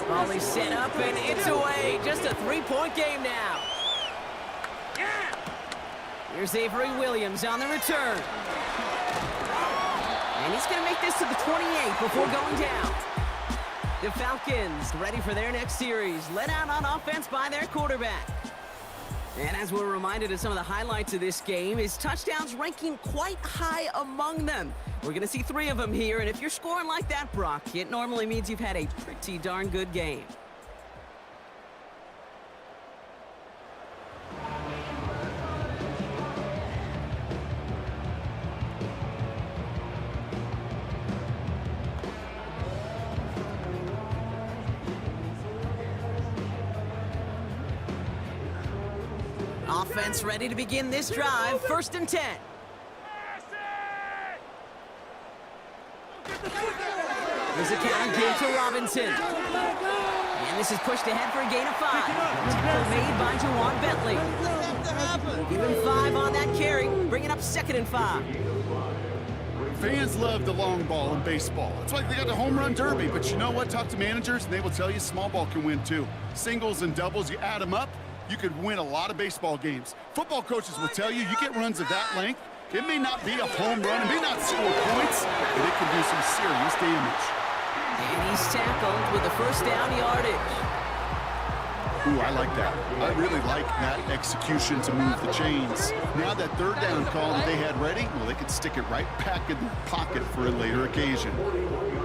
Volley set up, and it's away. Just a 3-point game now. Here's Avery Williams on the return. And he's going to make this to the 28 before going down. The Falcons ready for their next series, led out on offense by their quarterback. And as we're reminded of some of the highlights of this game, his touchdowns ranking quite high among them. We're going to see 3 of them here, and if you're scoring like that, Brock, it normally means you've had a pretty darn good game. Offense ready to begin this drive. First and 10. There's a counter give to Robinson. And this is pushed ahead for a gain of 5. Tackle made by Jawan Bentley. Give him 5 on that carry, bringing up second and 5. Fans love the long ball in baseball. It's like they got the home run derby, but you know what? Talk to managers, and they will tell you small ball can win too. Singles and doubles, you add them up, you could win a lot of baseball games. Football coaches will tell you, you get runs of that length, it may not be a home run, it may not score points, but it can do some serious damage. And he's tackled with the first down yardage. Ooh, I like that. I really like that execution to move the chains. Now that third down call that they had ready, well, they could stick it right back in their pocket for a later occasion.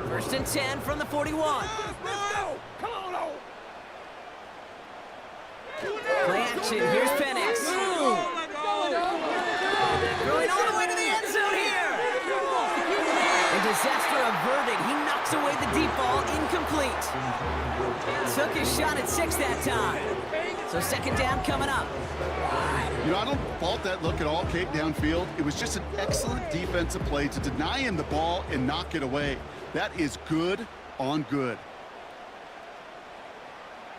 First and 10 from the 41. Play action, here's Penix. Throwing all the way to the end zone here. Disaster averted. He knocks away the deep ball, incomplete. Took his shot at 6 that time. So second down coming up. You know, I don't fault that look at all, Kate, downfield. It was just an excellent defensive play to deny him the ball and knock it away. That is good on good.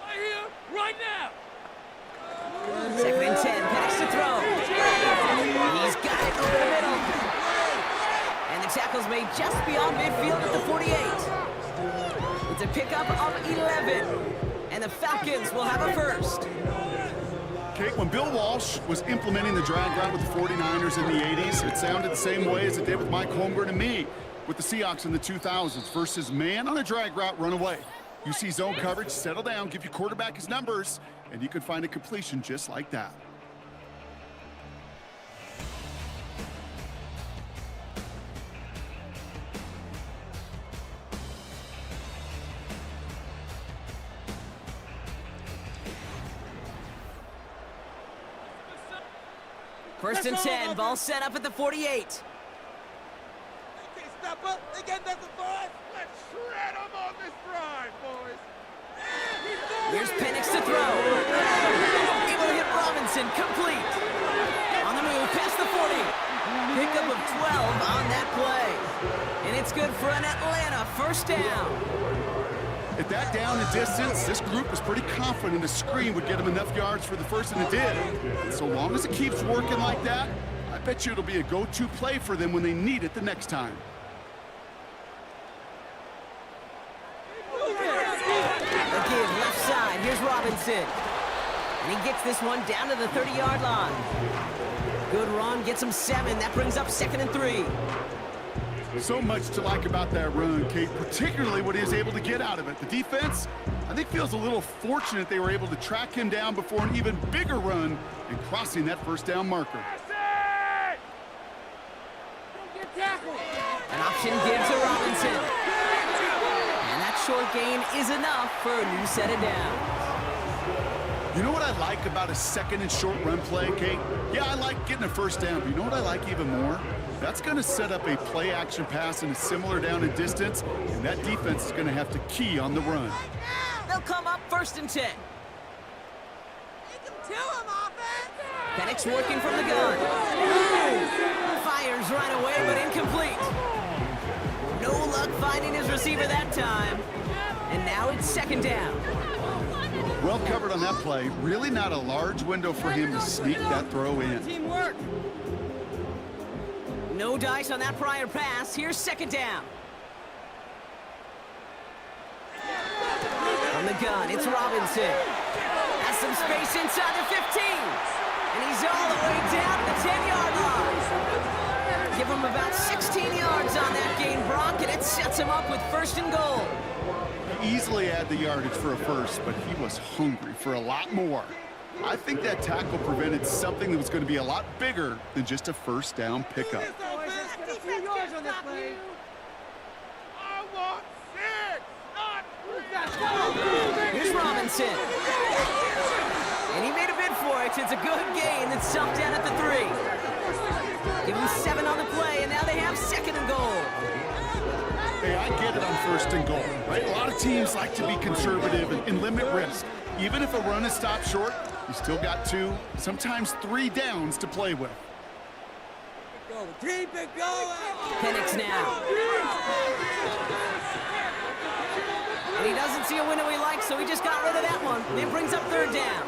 Right here, right now. Second and 10, pass to throw. He's got it over the middle. And the tackle's made just beyond midfield at the 48. It's a pickup of 11. And the Falcons will have a first. Kate, when Bill Walsh was implementing the drag route with the 49ers in the 80s, it sounded the same way as it did with Mike Holmgren and me with the Seahawks in the 2000s versus man on a drag route, run away. You see zone coverage, settle down, give your quarterback his numbers, and you can find a completion just like that. First and 10, ball set up at the 48. They can't stop up. They got nothing for us. Let's shred them on this drive, boys. Here's Penix to throw. Able to hit Robinson, complete. On the move, past the 40. Pickup of 12 on that play. And it's good for an Atlanta first down. At that down and distance, this group was pretty confident the screen would get them enough yards for the first, and it did. And so long as it keeps working like that, I bet you it'll be a go-to play for them when they need it the next time. Again, left side, here's Robinson. And he gets this one down to the 30-yard line. Good run, gets him 7. That brings up second and 3. So much to like about that run, Kate, particularly what he was able to get out of it. The defense, I think, feels a little fortunate they were able to track him down before an even bigger run and crossing that first down marker. An option gives to Robinson. And that short gain is enough for a new set of downs. You know what I like about a second and short run play, Kate? Yeah, I like getting a first down, but you know what I like even more? That's going to set up a play-action pass in a similar down and distance, and that defense is going to have to key on the run. They'll come up first and 10. Take him to him, offense. Penix working from the gun. Fires right away, but incomplete. No luck finding his receiver that time. And now it's second down. Well covered on that play. Really not a large window for him to sneak that throw in. Teamwork. No dice on that prior pass. Here's second down. From the gun, it's Robinson. Has some space inside the 15. And he's all the way down to the 10-yard line. Give him about 16 yards on that gain, Brock, and it sets him up with first and goal. He easily had the yardage for a first, but he was hungry for a lot more. I think that tackle prevented something that was going to be a lot bigger than just a first down pickup. I want 6, not 3. Here's Robinson. And he made a bid for it. It's a good gain that's stuffed down at the 3. Give him 7 on the play, and now they have second and goal. Hey, I get it on first and goal, right? A lot of teams like to be conservative and limit risk. Even if a run is stopped short, you still got 2, sometimes 3 downs to play with. Keep it going. Penix now. And he doesn't see a window he likes, so he just got rid of that one. It brings up third down.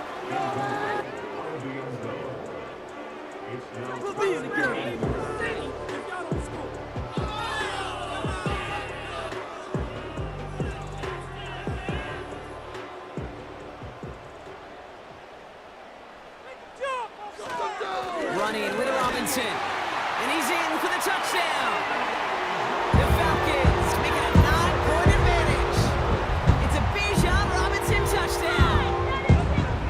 Running with Robinson. And he's in for the touchdown. The Falcons make it a 9-point advantage. It's a Bijan Robinson touchdown.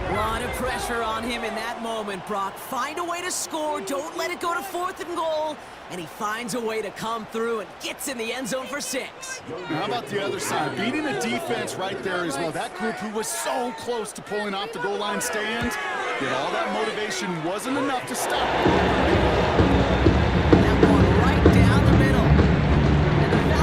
A lot of pressure on him in that moment, Brock. Find a way to score. Don't let it go to 4th and goal. And he finds a way to come through and gets in the end zone for 6. Now, how about the other side? Beating the defense right there as well. That group who was so close to pulling off the goal line stand, yet all that motivation wasn't enough to stop it. That one right down the middle. And the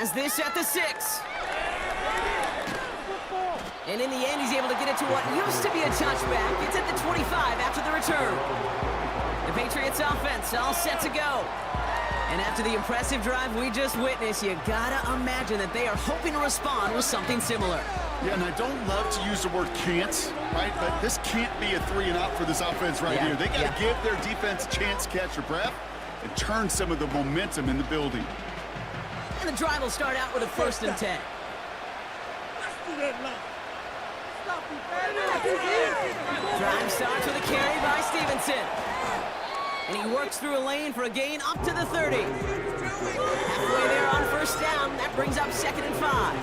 Has this at the 6. And in the end, he's able to get it to what used to be a touchback. It's at the 25 after the return. The Patriots offense all set to go. And after the impressive drive we just witnessed, you gotta imagine that they are hoping to respond with something similar. Yeah, and I don't love to use the word can't, right? But this can't be a 3-and-out for this offense right here. They got to give their defense a chance to catch their breath and turn some of the momentum in the building. And the drive will start out with a 1st and 10. Drive starts with a carry by Stevenson. And he works through a lane for a gain up to the 30. Halfway there on 1st down. That brings up 2nd and 5.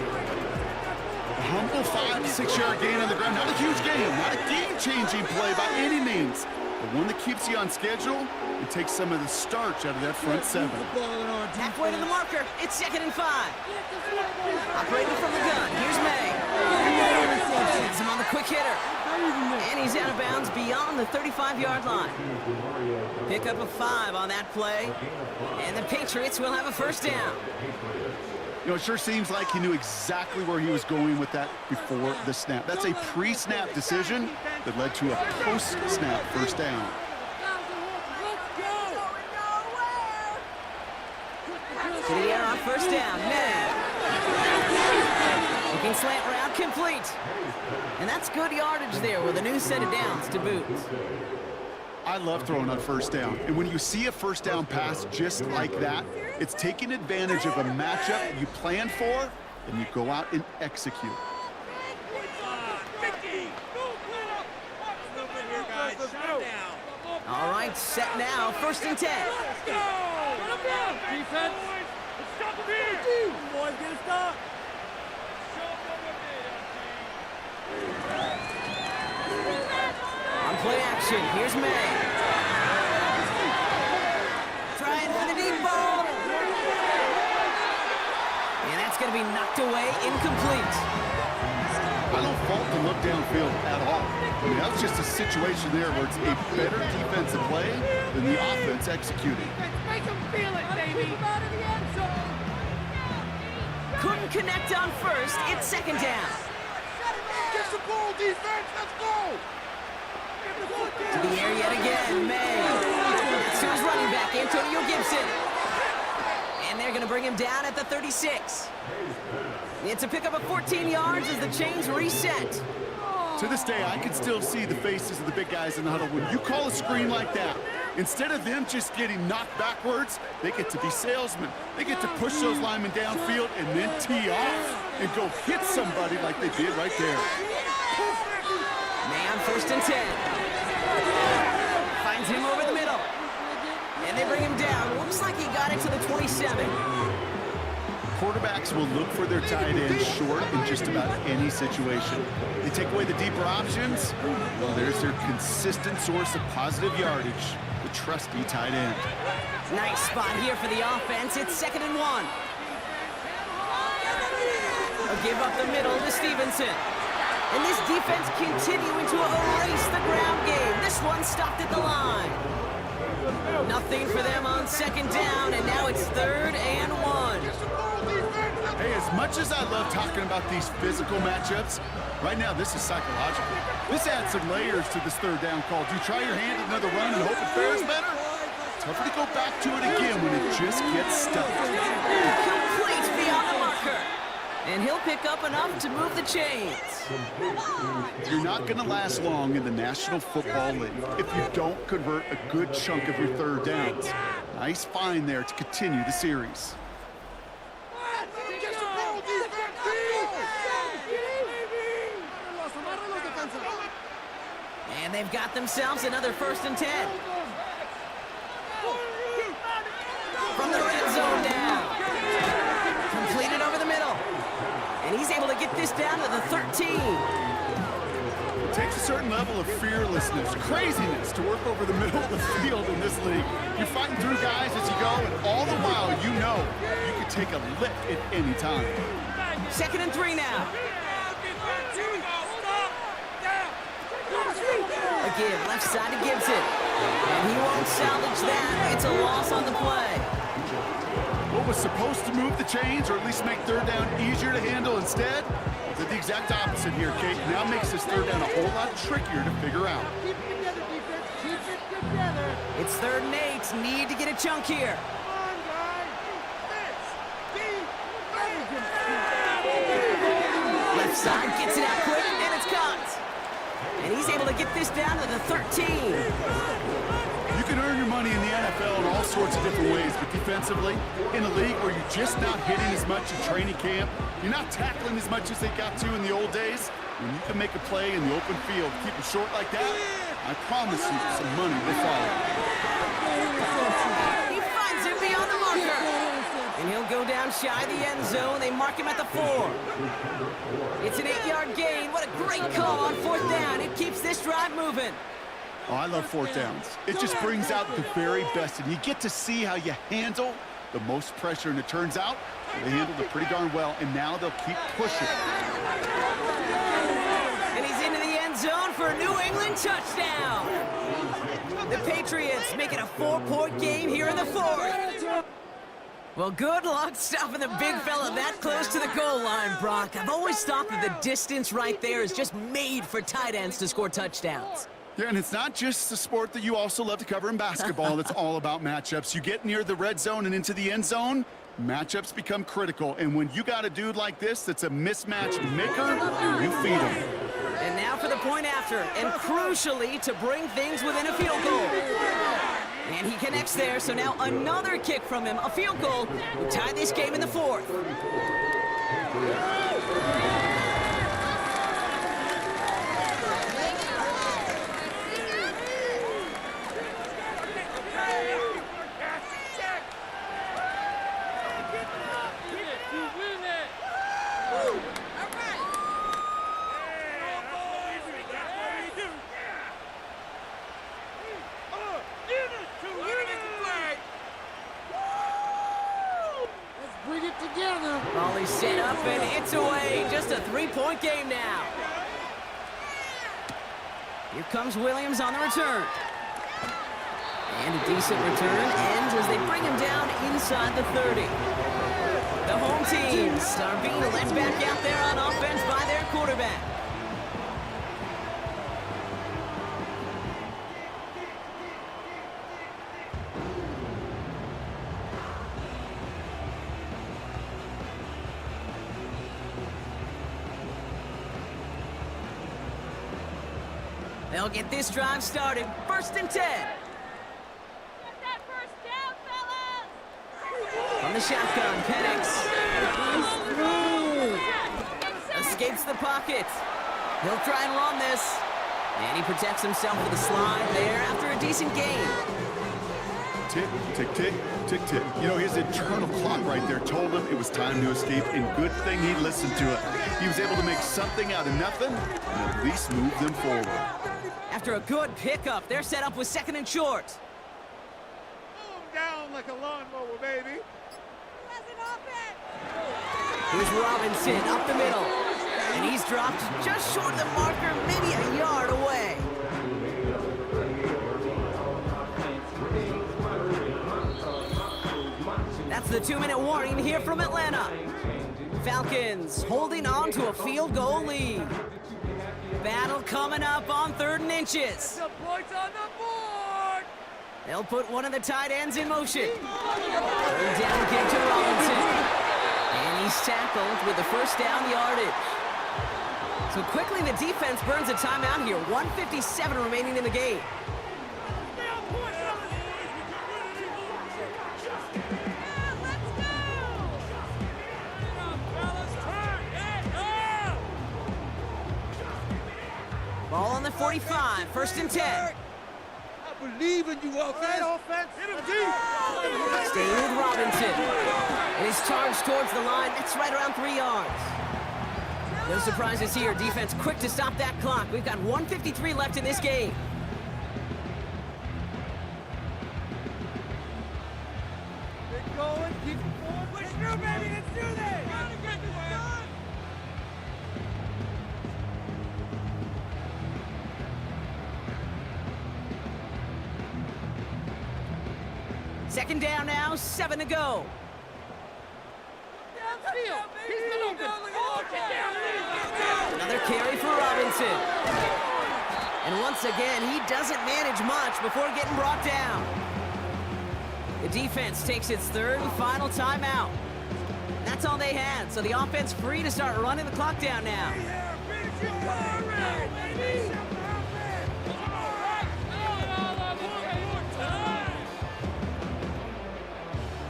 A humble 5 to 6 yard gain on the ground. Not a huge gain, not a game-changing play by any means, but one that keeps you on schedule and takes some of the starch out of that front 7. Halfway to the marker. It's 2nd and 5. Operating from the gun. Here's May. Gets him on the quick hitter. And he's out of bounds beyond the 35-yard line. Pick up a 5 on that play. And the Patriots will have a 1st down. You know, it sure seems like he knew exactly where he was going with that before the snap. That's a pre-snap decision that led to a post-snap 1st down. To the air on 1st down. May. Looking slant route complete. And that's good yardage there with a new set of downs to boot. I love throwing on 1st down. And when you see a 1st down pass just like that, it's taking advantage of a matchup you plan for, and you go out and execute. All right, set now. 1st and 10. Defense. Stop him here. Boys, get a stop. On play action, here's May. Trying for the deep ball. And that's going to be knocked away, incomplete. I don't fault the look downfield at all. I mean, that was just a situation there where it's a better defensive play than the offense executing. Make him feel it, baby. Out of the end zone. Couldn't connect on 1st, it's 2nd down. Get the ball, defense. Let's go. To the air yet again, May. To his running back, Antonio Gibson. And they're going to bring him down at the 36. It's a pickup of 14 yards as the chains reset. To this day, I can still see the faces of the big guys in the huddle. When you call a screen like that, instead of them just getting knocked backwards, they get to be salesmen. They get to push those linemen downfield and then tee off and go hit somebody like they did right there. May on 1st and 10. Finds him over the middle. And they bring him down. Looks like he got it to the 27. Quarterbacks will look for their tight end short in just about any situation. They take away the deeper options, well, there's their consistent source of positive yardage, the trusty tight end. Nice spot here for the offense. It's 2nd and 1. A give up the middle to Stevenson. And this defense continuing to erase the ground game. This one stopped at the line. Nothing for them on 2nd down, and now it's 3rd and 1. Hey, as much as I love talking about these physical matchups, right now this is psychological. This adds some layers to this 3rd down call. Do you try your hand at another run and hope it fares better? Tougher to go back to it again when it just gets stuck. Complete beyond the marker. And he'll pick up enough to move the chains. You're not going to last long in the National Football League if you don't convert a good chunk of your 3rd downs. Nice find there to continue the series. And they've got themselves another 1st and 10. From the red zone down. Completed over the middle. And he's able to get this down to the 13. It takes a certain level of fearlessness, craziness to work over the middle of the field in this league. You're fighting through guys as you go, and all the while you know you can take a lick at any time. 2nd and 3 now. A give left side to Gibson. And he won't salvage that. It's a loss on the play. what was supposed to move the chains or at least make third down easier to handle instead did the exact opposite here, Kate. Now makes this third down a whole lot trickier to figure out. Keep it together, defense. Keep it together. It's 3rd and 8. Need to get a chunk here. Come on, guys. Left side gets it out quick, and it's caught. And he's able to get this down to the 13. You can earn your money in the NFL in all sorts of different ways, but defensively, in a league where you're just not hitting as much in training camp, you're not tackling as much as they got to in the old days, when you can make a play in the open field, keep it short like that, I promise you some money will follow. He finds him beyond the marker. And he'll go down shy of the end zone. They mark him at the 4. It's an 8-yard gain. What a great call on 4th down. It keeps this drive moving. Oh, I love 4th downs. It just brings out the very best, and you get to see how you handle the most pressure, and it turns out they handled it pretty darn well, and now they'll keep pushing. And he's into the end zone for a New England touchdown. The Patriots make it a 4-point game here in the 4th. Well, good luck stopping the big fella that close to the goal line, Brock. I've always thought that the distance right there is just made for tight ends to score touchdowns. Yeah, and it's not just the sport that you also love to cover in basketball. It's all about matchups. You get near the red zone and into the end zone, matchups become critical. And when you got a dude like this that's a mismatch maker, you feed him. And now for the point after, and crucially to bring things within a field goal. And he connects there, so now another kick from him, a field goal, to tie this game in the 4th. Bring it together. Volley set up, and it's away. Just a 3-point game now. Here comes Williams on the return. And a decent return ends as they bring him down inside the 30. The home teams are being led back out there on offense by their quarterback. They'll get this drive started. 1st and 10. Get that first down, fellas! From the shotgun, Penix escapes the pocket. He'll try and run this. And he protects himself with a slide there after a decent gain. Tick, tick, tick, tick, tick. You know, his internal clock right there told him it was time to escape, and good thing he listened to it. He was able to make something out of nothing and at least move them forward. After a good pickup, they're set up with 2nd and short. Boom down like a lawnmower, baby. Has an offense! Here's Robinson up the middle. And he's dropped just short of the marker, maybe a yard away. That's the 2-minute warning here from Atlanta. Falcons holding on to a field goal lead. Battle coming up on 3rd and inches. The points on the board. They'll put one of the tight ends in motion. Down kick to Robinson. And he's tackled with the 1st down yardage. So quickly the defense burns a timeout here. 1:57 remaining in the game. Ball on the 45, 1st and 10. I believe in you, offense. Hit him deep. Staying with Robinson. And he's charged towards the line. That's right around 3 yards. No surprises here. Defense quick to stop that clock. We've got 1:53 left in this game. Keep going. Keep going. Push through, baby. Let's do this. Second down now, 7 to go. Another carry for Robinson. And once again, he doesn't manage much before getting brought down. The defense takes its third and final timeout. That's all they had, so the offense free to start running the clock down now.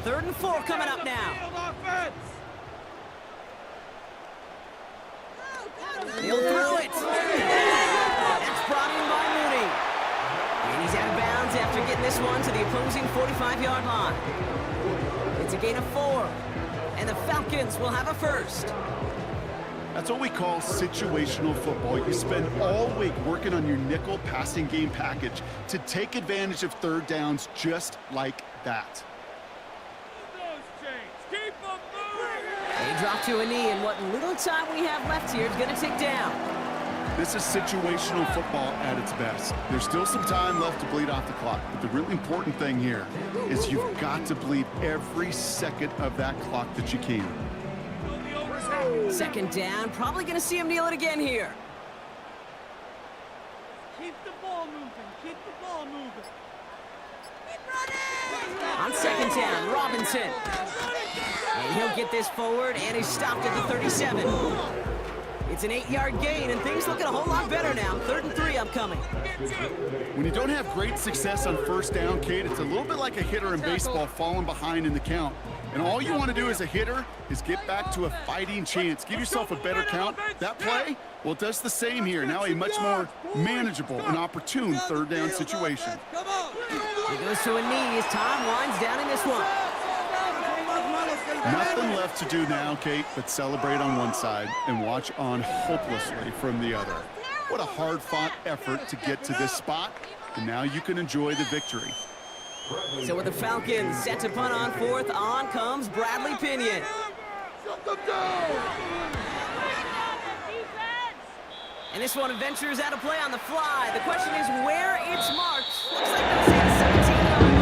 Third and 4 coming up now. He'll throw it. That's brought in by Mooney. And he's out of bounds after getting this one to the opposing 45-yard line. It's a gain of 4. And the Falcons will have a first. That's what we call situational football. You spend all week working on your nickel passing game package to take advantage of third downs just like that. They drop to a knee, and what little time we have left here is going to tick down. This is situational football at its best. There's still some time left to bleed off the clock, but the really important thing here is you've got to bleed every second of that clock that you can. Second down, probably going to see him kneel it again here. Keep the ball moving. Keep the ball moving. On second down, Robinson. And he'll get this forward, and he's stopped at the 37. It's an 8-yard gain, and things looking a whole lot better now. 3rd and 3 upcoming. When you don't have great success on first down, Kate, it's a little bit like a hitter in baseball falling behind in the count. And all you want to do as a hitter is get back to a fighting chance. Give yourself a better count. That play, well, it does the same here. Now a much more manageable and opportune third down situation. He goes to a knee as time winds down in this one. Nothing left to do now, Kate, but celebrate on one side and watch on hopelessly from the other. What a hard-fought effort to get to this spot, and now you can enjoy the victory. So with the Falcons set to punt on 4th, on comes Bradley Pinion. And this one ventures out of play on the fly. The question is where it's marked. Looks like that's at 17-yard line.